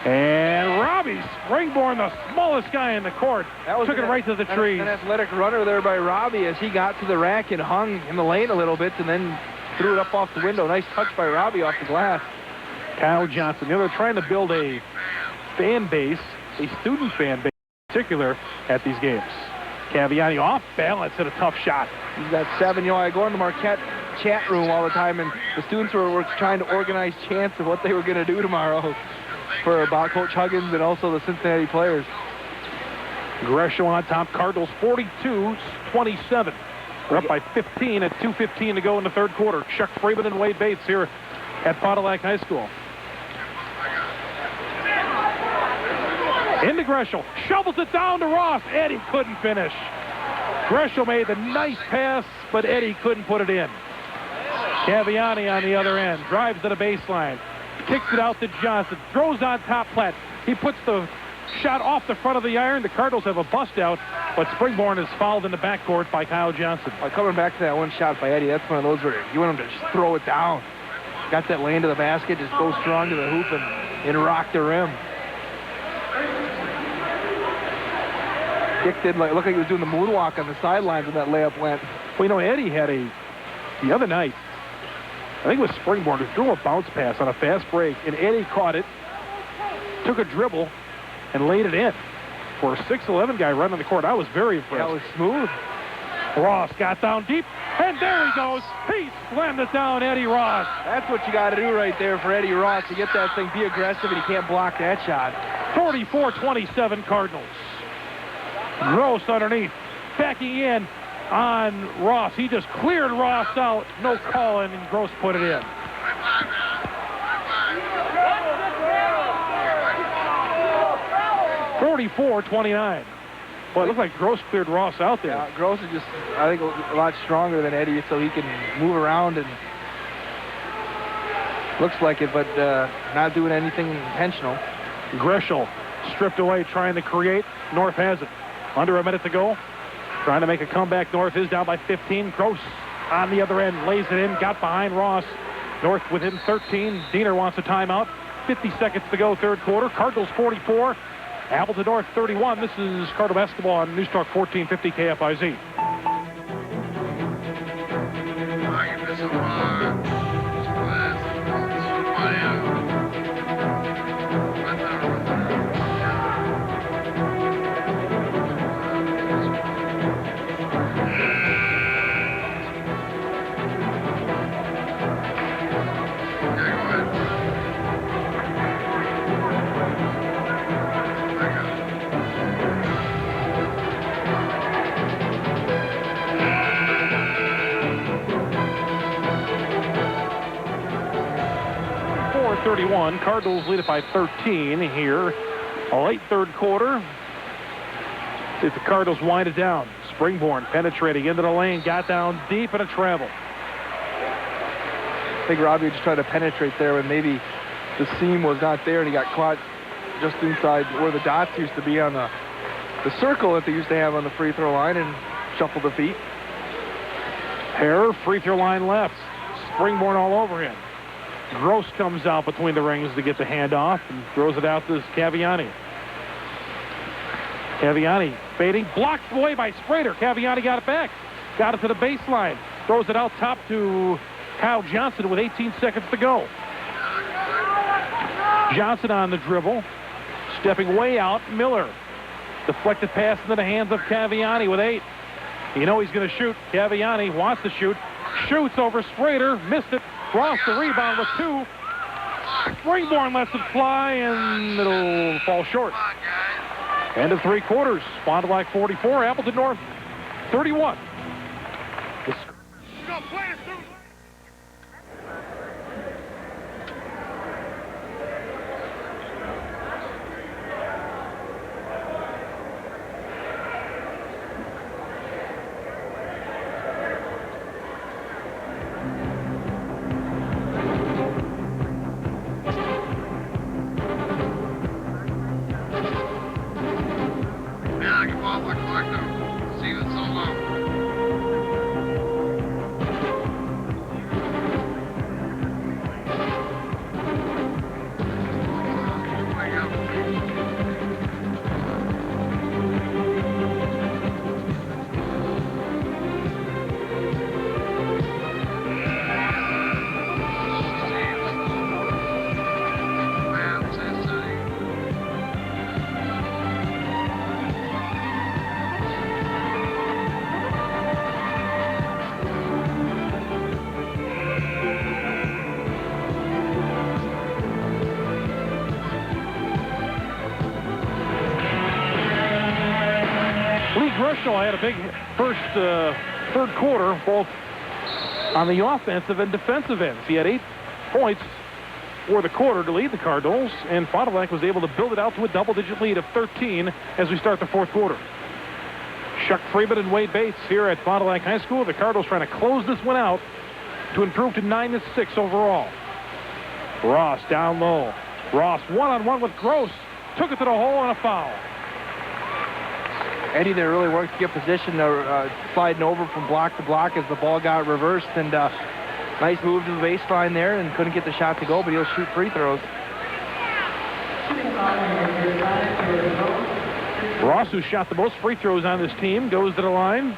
And Robbie Springborn, the smallest guy in the court, took it right to the trees. An athletic runner there by Robbie as he got to the rack and hung in the lane a little bit and then threw it up off the window. Nice touch by Robbie off the glass. Kyle Johnson. They're trying to build a fan base, a student fan base in particular, at these games. Caviani off balance at a tough shot. He's got 7. I go in the Marquette chat room all the time, and the students were trying to organize chants of what they were going to do tomorrow for about Coach Huggins and also the Cincinnati players. Greshel on top. Cardinals 42-27. We're up by 15 at 2:15 to go in the third quarter. Chuck Freeman and Wade Bates here at Fond du Lac High School. Into Greshel. Shovels it down to Ross. Eddie couldn't finish. Greshel made the nice pass, but Eddie couldn't put it in. Caviani on the other end. Drives to the baseline. Kicks it out to Johnson. Throws on top flat. He puts the shot off the front of the iron. The Cardinals have a bust out, but Springborn is fouled in the backcourt by Kyle Johnson. Coming back to that one shot by Eddie, that's one of those where you want him to just throw it down. Got that lane to the basket, just go strong to the hoop and rock the rim. Dick did look like he was doing the moonwalk on the sidelines when that layup went. Well, Eddie had the other night, I think it was Springborn, who threw a bounce pass on a fast break, and Eddie caught it, took a dribble, and laid it in. For a 6'11" guy running the court, I was very impressed. That was smooth. Ross got down deep, and there he goes. He slammed it down, Eddie Ross. That's what you got to do right there for Eddie Ross, to get that thing, be aggressive, and he can't block that shot. 44-27 Cardinals. Gross underneath, backing in on Ross. He just cleared Ross out. No call, and Gross put it in. (44-29). Boy, it looked like Gross cleared Ross out there. Yeah, Gross is just, I think, a lot stronger than Eddie, so he can move around and looks like it, but not doing anything intentional. Greshel stripped away, trying to create. North has it. Under a minute to go. Trying to make a comeback. North is down by 15. Gross on the other end, lays it in, got behind Ross. North within 13. Diener wants a timeout. 50 seconds to go, third quarter. Cardinals 44. Appleton North 31. This is Cardinal basketball on News Talk 1450 KFIZ. 34-31. Cardinals lead it by 13 here. A late third quarter. See if the Cardinals wind it down. Springborn penetrating into the lane. Got down deep and a travel. I think Robbie just tried to penetrate there when maybe the seam was not there, and he got caught just inside where the dots used to be on the circle that they used to have on the free throw line, and shuffled the feet. Hare, free throw line left. Springborn all over him. Gross comes out between the rings to get the handoff and throws it out to Caviani. Caviani fading, blocked away by Sprader. Caviani got it back. Got it to the baseline. Throws it out top to Kyle Johnson with 18 seconds to go. Johnson on the dribble. Stepping way out, Miller. Deflected pass into the hands of Caviani with 8. You know he's going to shoot. Caviani wants to shoot. Shoots over Sprader. Missed it. Ross the rebound with 2. Springborn lets it fly, and it'll fall short. End of 3 quarters. Fond du Lac 44, Appleton North 31. I had a big first third quarter, both on the offensive and defensive ends. He had 8 points for the quarter to lead the Cardinals, and Fond du Lac was able to build it out to a double-digit lead of 13 as we start the fourth quarter. Chuck Freeman and Wade Bates here at Fond du Lac High School. The Cardinals trying to close this one out to improve to 9-6 overall. Ross down low. Ross one-on-one with Gross. Took it to the hole and a foul. Eddie there really worked to get position, sliding over from block to block as the ball got reversed, and nice move to the baseline there, and couldn't get the shot to go, but he'll shoot free throws. Ross, who shot the most free throws on this team, goes to the line.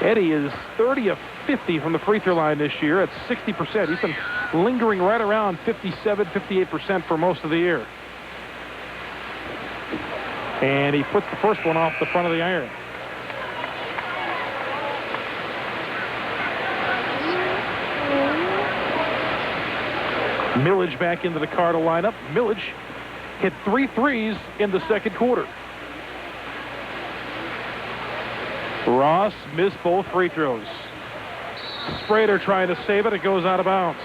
Eddie is 30 of 50 from the free throw line this year at 60%. He's been lingering right around 57, 58% for most of the year. And he puts the first one off the front of the iron. Millage back into the Cardinal lineup. Millage hit 3 threes in the second quarter. Ross missed both free throws. Sprader trying to save it. It goes out of bounds.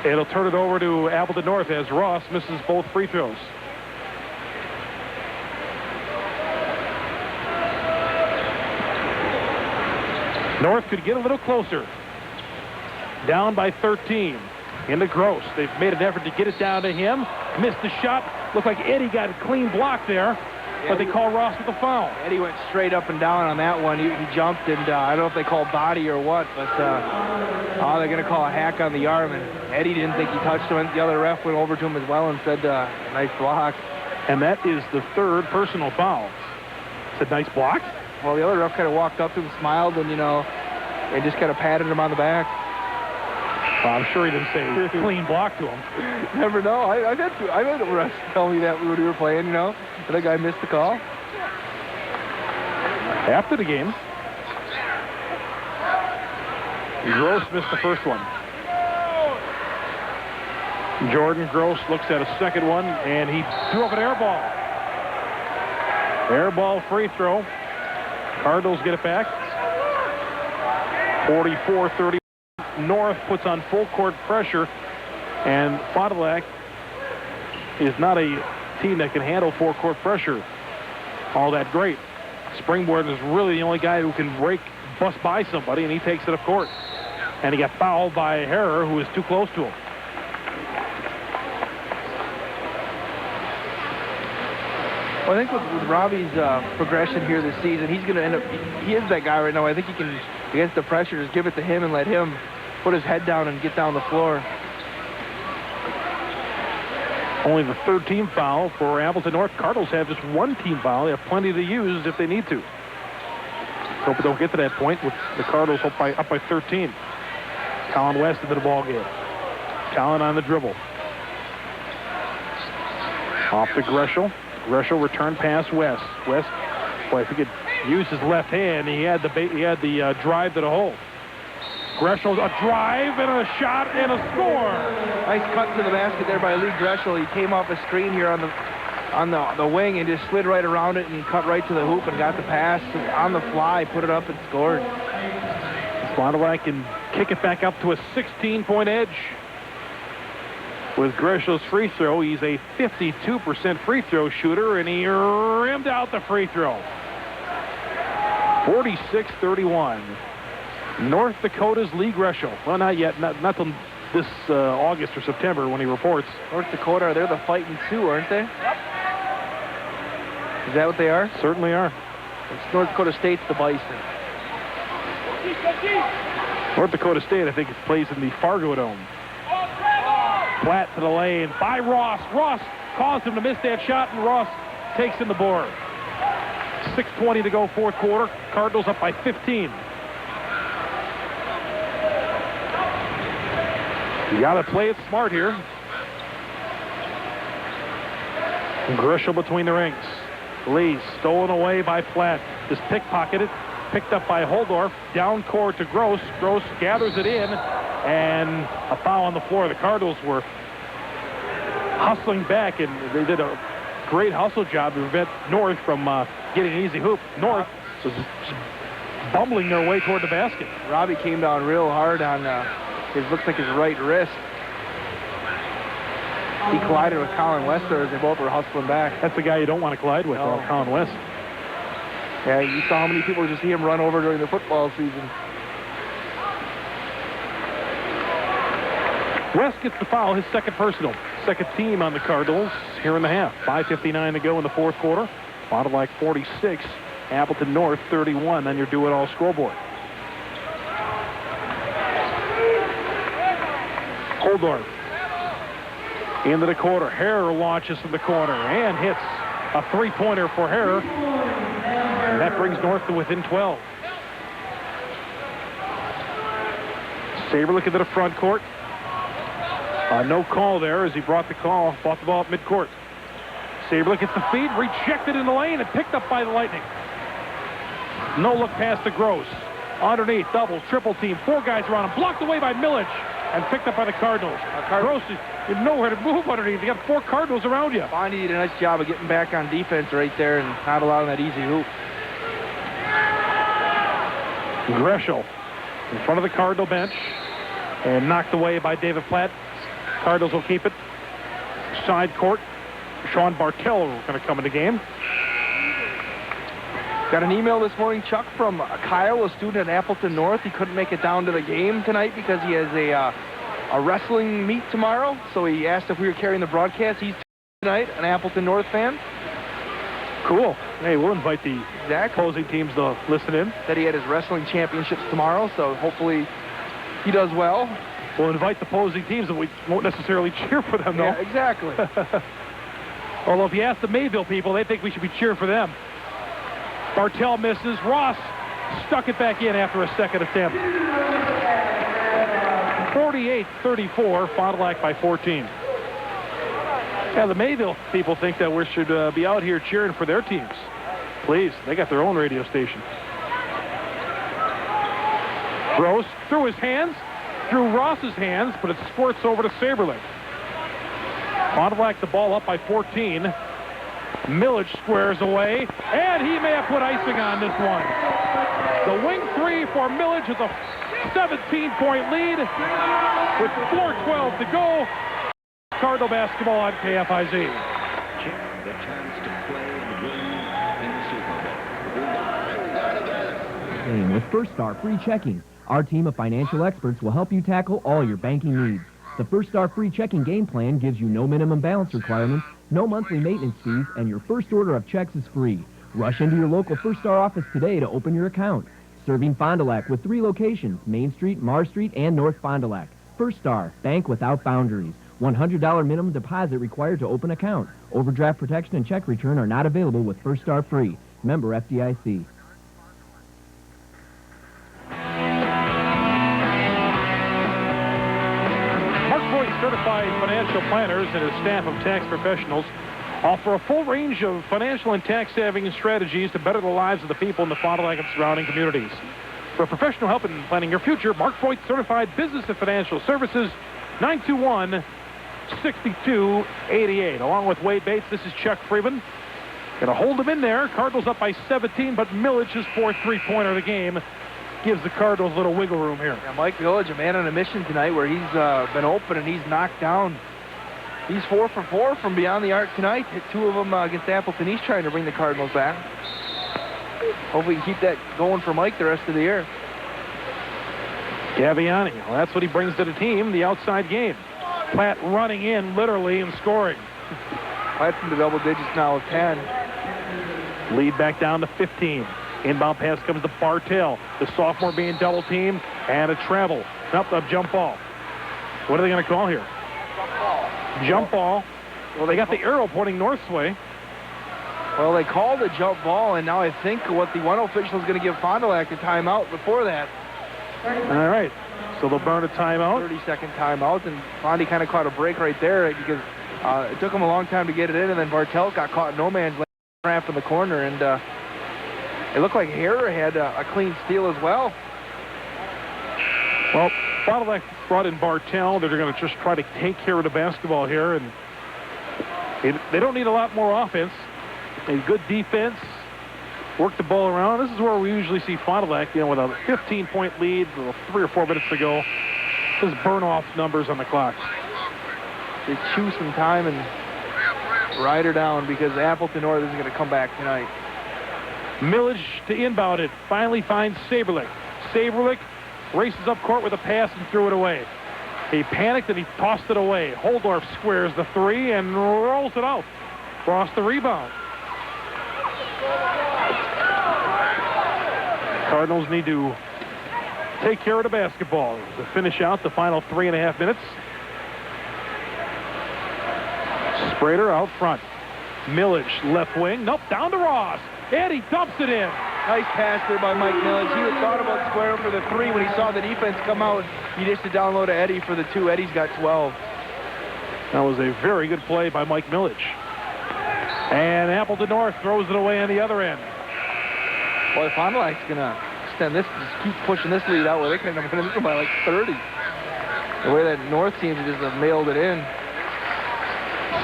It'll turn it over to Appleton North as Ross misses both free throws. North could get a little closer. Down by 13. Into Gross. They've made an effort to get it down to him. Missed the shot. Looked like Eddie got a clean block there, but they call Ross with a foul. Eddie went straight up and down on that one. He jumped, and I don't know if they call body or what, but they're going to call a hack on the arm, and Eddie didn't think he touched him. The other ref went over to him as well and said, nice block. And that is the 3rd personal foul. Said nice block? Well, the other ref kind of walked up to him, smiled, and, they just kind of patted him on the back. Well, I'm sure he didn't say clean block to him. Never know. I've had refs tell me that when we were playing, and the guy missed the call. After the game, Gross missed the first one. Jordan Gross looks at a second one, and he threw up an air ball. Air ball free throw. Cardinals get it back. 44-30. North puts on full court pressure And Fond du Lac is not a team that can handle forecourt pressure all that great. Springborn is really the only guy who can bust by somebody, and he takes it up court. And he got fouled by Harrer, who was too close to him. Well, I think with Robbie's progression here this season, he's going to end up, he is that guy right now. I think he can, against the pressure, just give it to him and let him put his head down and get down the floor. Only the third team foul for Appleton North. Cardinals have just one team foul. They have plenty to use if they need to. Hope they don't get to that point with the Cardinals up by 13. Colin West into the ball game. Colin on the dribble. Off to Greshel. Greshel return pass West. West, boy, if he could use his left hand, he had the drive to the hole. Greshel, a drive and a shot and a score. Nice cut to the basket there by Lee Greshel. He came off a screen here on the wing and just slid right around it and cut right to the hoop and got the pass on the fly, put it up and scored. Fond du Lac can kick it back up to a 16-point edge. With Greshel's free throw, he's a 52% free throw shooter, and he rimmed out the free throw. 46-31. North Dakota's Lee Greshel. Well, not yet. Not till this August or September when he reports. North Dakota, they're the Fighting Sioux, aren't they? Yep. Is that what they are? Certainly are. It's North Dakota State's the Bison. North Dakota State, I think, plays in the Fargo Dome. Platt to the lane by Ross. Ross caused him to miss that shot, and Ross takes in the board. 6:20 to go, fourth quarter. Cardinals up by 15. You got to play it smart here. Greshel between the rings. Lee stolen away by Platt. Just pickpocketed. Picked up by Holdorf. Down court to Gross. Gross gathers it in. And a foul on the floor. The Cardinals were hustling back, and they did a great hustle job to prevent North from getting an easy hoop. North was bumbling their way toward the basket. Robbie came down real hard on looks like his right wrist. He collided with Colin West there as they both were hustling back. That's the guy you don't want to collide with, Colin West. Yeah, you saw how many people just see him run over during the football season. West gets the foul, his second personal. Second team on the Cardinals here in the half. 5:59 to go in the fourth quarter. Fond du Lac 46, Appleton North 31 on your do-it-all scoreboard. Holdorf into the quarter. Harrer launches from the corner and hits a three-pointer for Harrer. And that brings North to within 12. Saberlich into the front court. No call there as he brought the ball up midcourt. Saberlich gets the feed, rejected in the lane, and picked up by the Lightning. No look pass to Gross. Underneath, double, triple team. Four guys around him, blocked away by Milic, and picked up by the Cardinals. Gross is nowhere to move underneath. You got four Cardinals around you. Fondy did a nice job of getting back on defense right there and not allowing that easy hoop. Greshel in front of the Cardinal bench and knocked away by David Platt. Cardinals will keep it. Side court. Sean Bartell going to come in the game. Got an email this morning, Chuck, from Kyle, a student at Appleton North. He couldn't make it down to the game tonight because he has a wrestling meet tomorrow. So he asked if we were carrying the broadcast. He's tonight, an Appleton North fan. Cool. Hey, we'll invite the opposing teams to listen in. Said he had his wrestling championships tomorrow, so hopefully he does well. We'll invite the opposing teams, and we won't necessarily cheer for them, though. Yeah, exactly. Although if you ask the Mayville people, they think we should be cheering for them. Bartell misses. Ross stuck it back in after a second attempt. 48-34, Fond du Lac by 14. Yeah, the Mayville people think that we should be out here cheering for their teams. Please, they got their own radio station. Gross through his hands, through Ross's hands, but it squirts over to Saberlich. Fond du Lac the ball up by 14. Milic squares away, and he may have put icing on this one. The wing three for Milic is a 17-point lead with 4:12 to go. Cardinal basketball on KFIZ. The chance to play and win in the Super Bowl. Game with First Star Free Checking. Our team of financial experts will help you tackle all your banking needs. The First Star Free Checking game plan gives you no minimum balance requirements, no monthly maintenance fees, and your first order of checks is free. Rush into your local First Star office today to open your account. Serving Fond du Lac with 3 locations, Main Street, Mars Street, and North Fond du Lac. First Star, bank without boundaries. $100 minimum deposit required to open account. Overdraft protection and check return are not available with First Star Free. Member FDIC. Certified financial planners and his staff of tax professionals offer a full range of financial and tax saving strategies to better the lives of the people in the Fond du Lac and surrounding communities. For professional help in planning your future, Mark Voigt Certified Business and Financial Services, 921-6288. Along with Wade Bates, this is Chuck Freeman. Gonna hold him in there. Cardinals up by 17, but Milledge's 4th three-pointer of the game gives the Cardinals a little wiggle room here. Yeah, Mike Village, a man on a mission tonight where he's been open and he's knocked down. He's 4 for 4 from beyond the arc tonight. Hit 2 of them against Appleton. He's trying to bring the Cardinals back. Hopefully we can keep that going for Mike the rest of the year. Gaviani, well, that's what he brings to the team, the outside game. Platt running in, literally, and scoring. Platt's in the double digits now with 10. Lead back down to 15. Inbound pass comes to Bartell. The sophomore being double teamed, and a travel. Nope, a jump ball. What are they going to call here? Jump ball. Well, they got the arrow pointing north's way. Well, they called a jump ball, and now I think what the one official is going to give Fond du Lac a timeout before that. All right, so they'll burn a timeout. 30-second timeout, and Fondy kind of caught a break right there because it took him a long time to get it in, and then Bartell got caught in no man's land, trapped in the corner, and it looked like Harrer had a clean steal as well. Well, Fond du Lac brought in Bartell. They're going to just try to take care of the basketball here, and they don't need a lot more offense. A good defense, work the ball around. This is where we usually see Fond du Lac, with a 15-point lead, 3 or 4 minutes to go. Just burn off numbers on the clock. They chew some time and ride her down because Appleton North isn't going to come back tonight. Milledge to inbound it. Finally finds Saberlich. Saberlich races up court with a pass and threw it away. He panicked and he tossed it away. Holdorf squares the 3 and rolls it out. Cross the rebound. Cardinals need to take care of the basketball to finish out the final 3.5 minutes. Sprader out front. Millage left wing. Nope, down to Ross. Eddie dumps it in. Nice pass there by Mike Millage. He had thought about squaring for the 3 when he saw the defense come out. He dished it down low to Eddie for the 2. Eddie's got 12. That was a very good play by Mike Millage. And Appleton North throws it away on the other end. Boy, Fond du Lac's going to extend this, just keep pushing this lead out where they can end up winning this one by like 30. The way that North team just have mailed it in.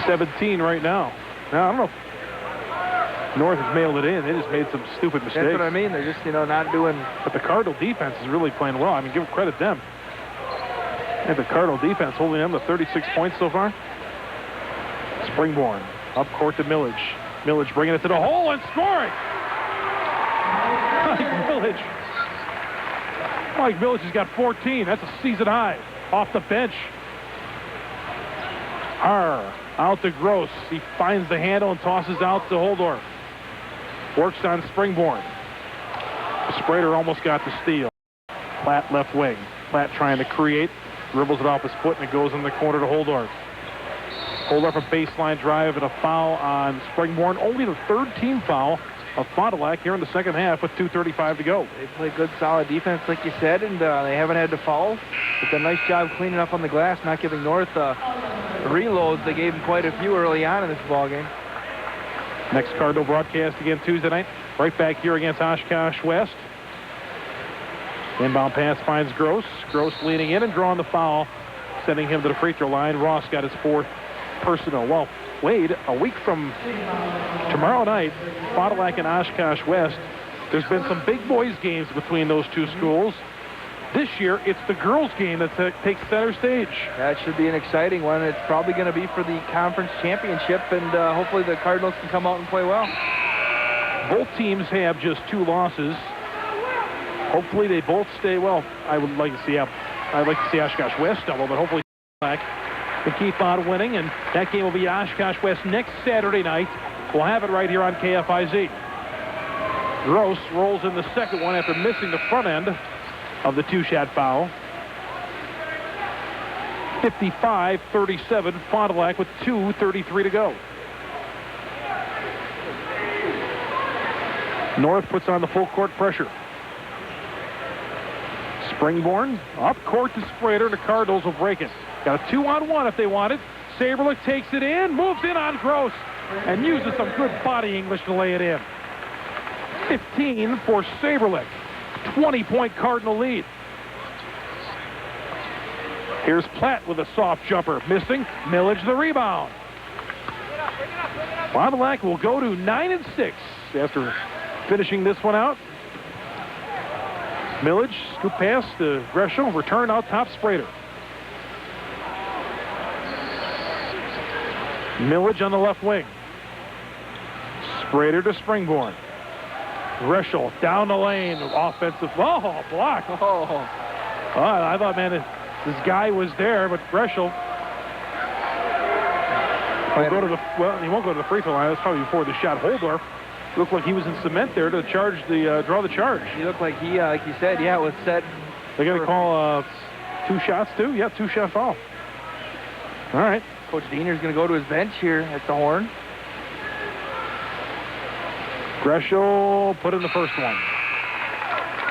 17 right now. Now, I don't know if North has mailed it in. They just made some stupid mistakes. That's what I mean. They're just, not doing... But the Cardinal defense is really playing well. I mean, give credit to them. And the Cardinal defense holding them to 36 points so far. Springborn up court to Millage. Millage bringing it to the hole and scoring. Mike Millage has got 14. That's a season high. Off the bench. Out to Gross. He finds the handle and tosses out to Holdorf. Works on Springborn. Sprader almost got the steal. Platt left wing. Platt trying to create. Dribbles it off his foot and it goes in the corner to Holdorf. Holdorf a baseline drive and a foul on Springborn. Only the 3rd team foul of Fond du Lac here in the second half with 2:35 to go. They play good, solid defense, like you said, and they haven't had to foul. But a nice job cleaning up on the glass, not giving North reloads. They gave him quite a few early on in this ballgame. Next Cardinal broadcast again Tuesday night, right back here against Oshkosh West. Inbound pass finds Gross. Gross leaning in and drawing the foul, sending him to the free throw line. Ross got his 4th personal. Well, Wade, a week from tomorrow night, Fond du Lac and Oshkosh West, there's been some big boys games between those two schools. This year, it's the girls' game that takes center stage. That should be an exciting one. It's probably going to be for the conference championship, and hopefully the Cardinals can come out and play well. Both teams have just 2 losses. Hopefully they both stay well. I'd like to see Oshkosh West double, but hopefully can keep on winning, and that game will be Oshkosh West next Saturday night. We'll have it right here on KFIZ. Gross rolls in the second one after missing the front end of the 2-shot foul. 55-37, Fond du Lac with 2:33 to go. North puts on the full court pressure. Springborn up court to Sprader. The Cardinals will break it. Got a 2-on-1 if they want it. Saberlich takes it in, moves in on Gross, and uses some good body English to lay it in. 15 for Saberlich. 20-point Cardinal lead. Here's Platt with a soft jumper. Missing. Millage the rebound. Fond du Lac will go to 9-6 after finishing this one out. Millage, scoop pass to Gresham. Return out top, Sprader. Millage on the left wing. Sprader to Springborn. Gresham down the lane. Offensive. Oh, block. Oh, I thought, man, this guy was there, but Gresham will go to the, well, he won't go to the free throw line. That's probably before the shot. Holdorf looked like he was in cement there to charge the, draw the charge. He looked like he, like you said, yeah, it was set. They're going to call 2 shots too? Yeah, 2-shot foul. All right. Coach Diener's going to go to his bench here at the horn. Gresham put in the first one.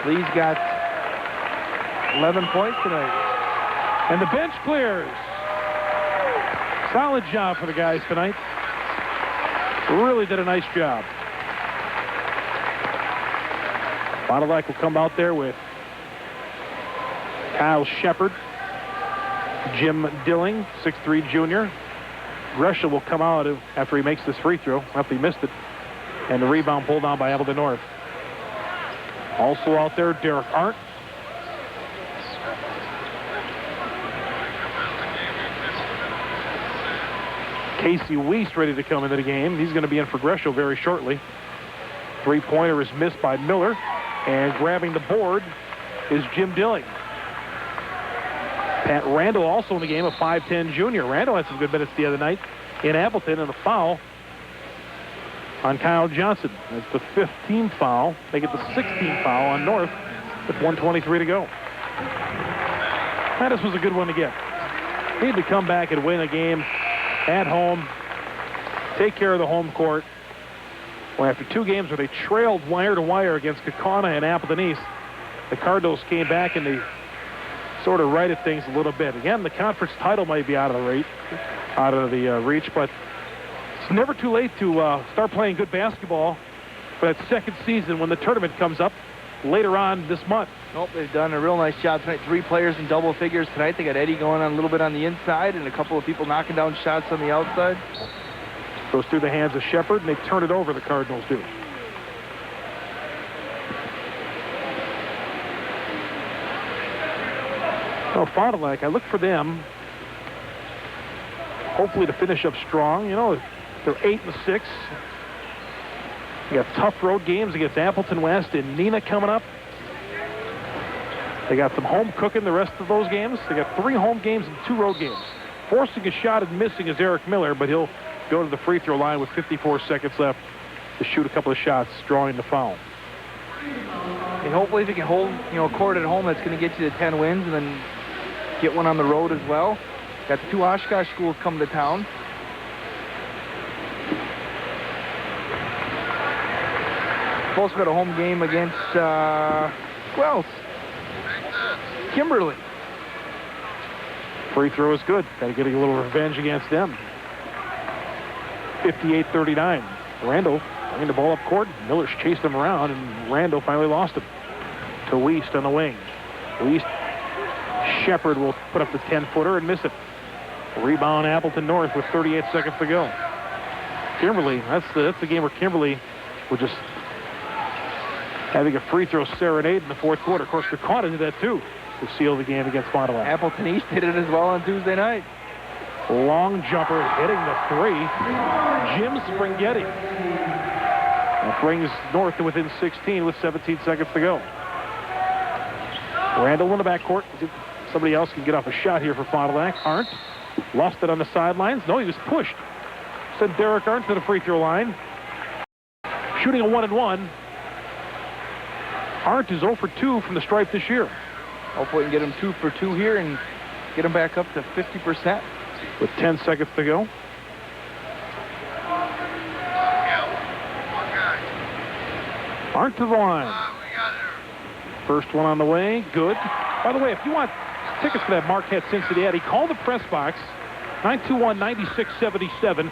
Lee's got 11 points tonight. And the bench clears. Solid job for the guys tonight. Really did a nice job. Fond du Lac will come out there with Kyle Shepard, Jim Dilling, 6'3" junior. Gresham will come out after he makes this free throw, after he missed it. And the rebound pulled down by Appleton North. Also out there, Derek Arndt. Casey Weiss ready to come into the game. He's going to be in for Gresham very shortly. 3-pointer is missed by Miller. And grabbing the board is Jim Dilling. Pat Randall also in the game, a 5'10" junior. Randall had some good minutes the other night in Appleton, and a foul on Kyle Johnson. That's the 15th foul. They get the 16th foul on North with 1:23 to go. This was a good one to get. Need to come back and win a game at home, take care of the home court. Well, after 2 games where they trailed wire to wire against Kaukauna and Appleton East, the Cardinals came back and they sort of righted things a little bit. Again, the conference title might be out of the reach, but it's never too late to start playing good basketball for that second season when the tournament comes up later on this month. Nope, they've done a real nice job tonight. 3 players in double figures tonight. They got Eddie going on a little bit on the inside and a couple of people knocking down shots on the outside. Goes through the hands of Shepard, and they turn it over, the Cardinals do. Well, Fond du Lac, I look for them hopefully to finish up strong. You know, they're 8-6. They got tough road games against Appleton West and Neenah coming up. They got some home cooking the rest of those games. They got 3 home games and 2 road games. Forcing a shot and missing is Eric Miller, but he'll go to the free throw line with 54 seconds left to shoot a couple of shots, drawing the foul. And hopefully if you can hold, a court at home, that's going to get you to 10 wins and then get one on the road as well. Got the 2 Oshkosh schools coming to town. Also got a home game against, Kimberly. Free throw is good. Got to get a little revenge against them. 58-39. Randall bringing the ball up court. Miller's chased him around, and Randall finally lost him to Weist on the wing. Weist, Shepard will put up the 10-footer and miss it. Rebound Appleton North with 38 seconds to go. Kimberly, that's the game where Kimberly were just having a free throw serenade in the 4th quarter. Of course, Kaukauna did that too. to seal the game against Fond du Lac. Appleton East did it as well on Tuesday night. Long jumper hitting the 3. Jim Springhetti. That brings North to within 16 with 17 seconds to go. Randall in the backcourt. Somebody else can get off a shot here for Fond du Lac. Arndt lost it on the sidelines. No, he was pushed. Sent Derek Arndt to the free throw line. Shooting a 1-and-1. Arndt is 0 for 2 from the stripe this year. Hopefully we can get him 2 for 2 here and get him back up to 50%. With 10 seconds to go. Arndt to the line. First one on the way. Good. By the way, if you want tickets for that Marquette Cincinnati, call the press box. 921-9677.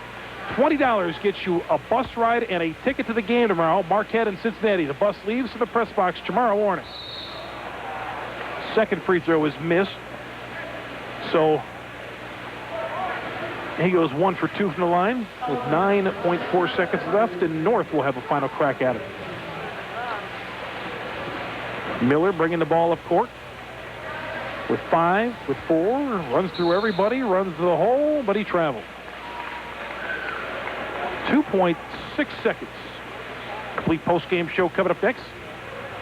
$20 gets you a bus ride and a ticket to the game tomorrow. Marquette and Cincinnati. The bus leaves for the press box tomorrow morning. Second free throw is missed. So he goes 1 for 2 from the line with 9.4 seconds left, and North will have a final crack at it. Miller bringing the ball up court with 5, with 4, runs through everybody, runs to the hole, but he traveled. 2.6 seconds. Complete post-game show coming up next.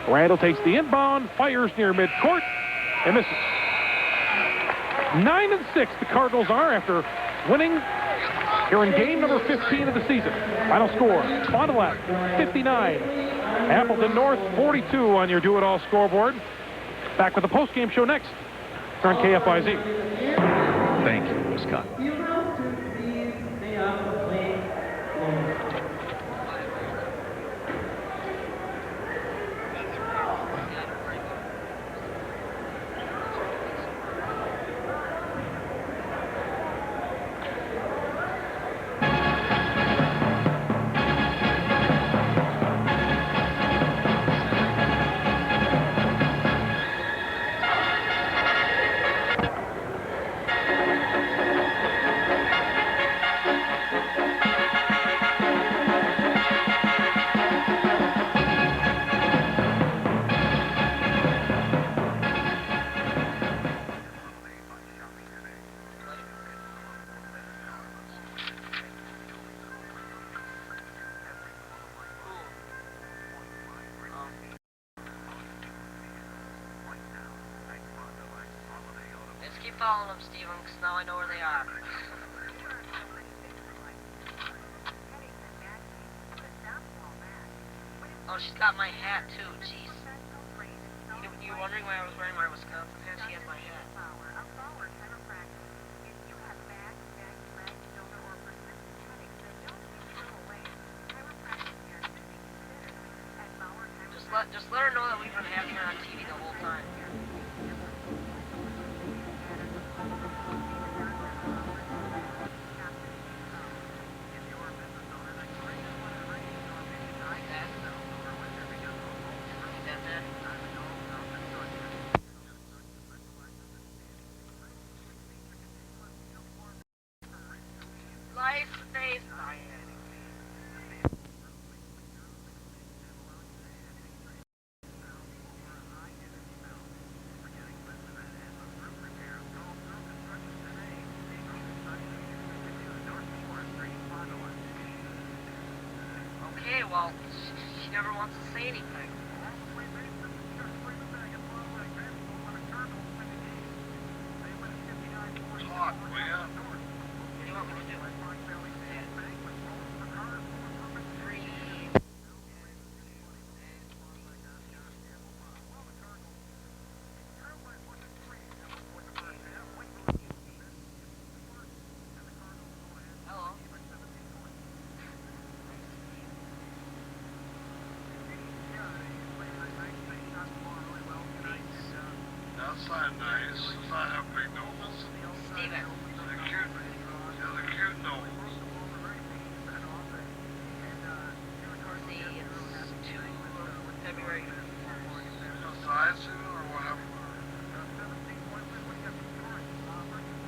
Randall takes the inbound, fires near midcourt, and misses. 9-6 the Cardinals are after winning here in game number 15 of the season. Final score, Fond du Lac 59, Appleton North 42 on your do-it-all scoreboard. Back with the post-game show next. Turn KFIZ. Thank you, Wisconsin. You have to please stay off the plate. Keep following them, Steven, because now I know where they are. Oh, she's got my hat, too. Jeez. You were wondering why I was wearing my Wisconsin hat? She has my hat. Just let her know that we've been having her on TV the whole time. Okay, well, she never wants to say anything. Talk, will ya? What do you want me to do? That's not nice. It's not have big nose. Steven. They're cute. Yeah, they're cute nose. See, it's 2 February. Size or whatever.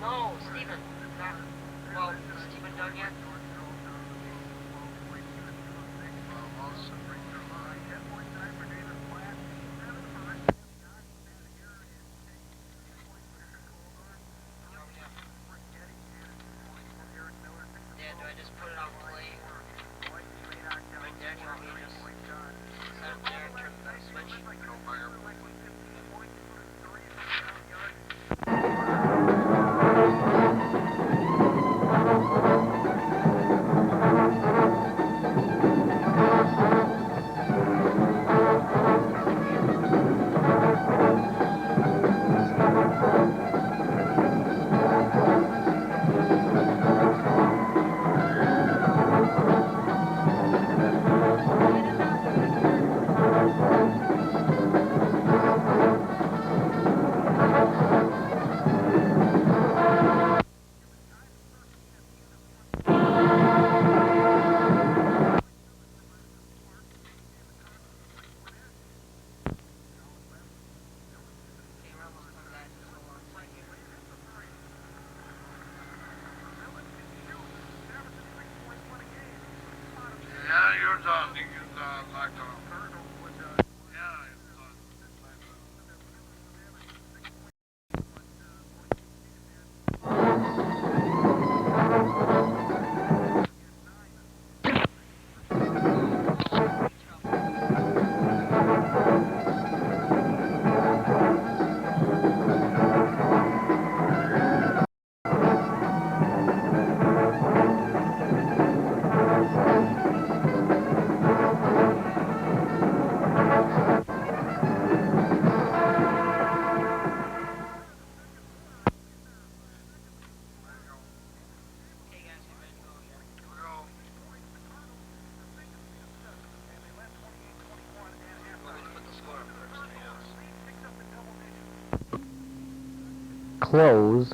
No, Steven. Not, well, is Steven done yet? Do I just put it on play? Right there, do you want me to just set it there and turn the switch? Yeah, you're done. You can lock off. Yeah, it's done. Hey guys, you ready to go again? Here we go. Want me to put the score up first, or yes? Close.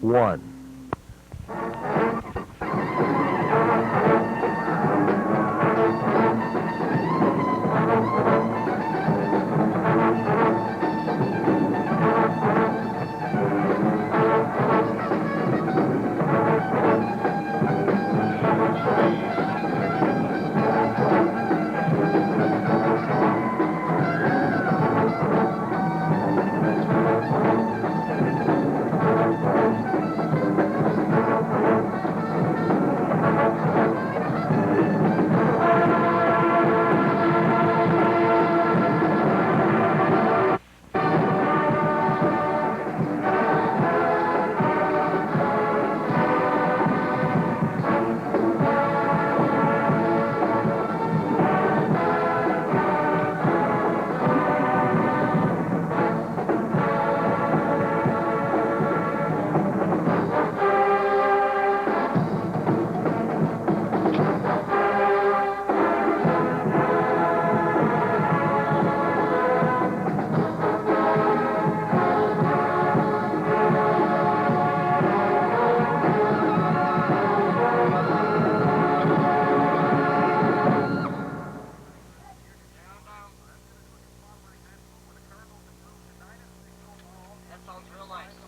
1. That sounds real nice.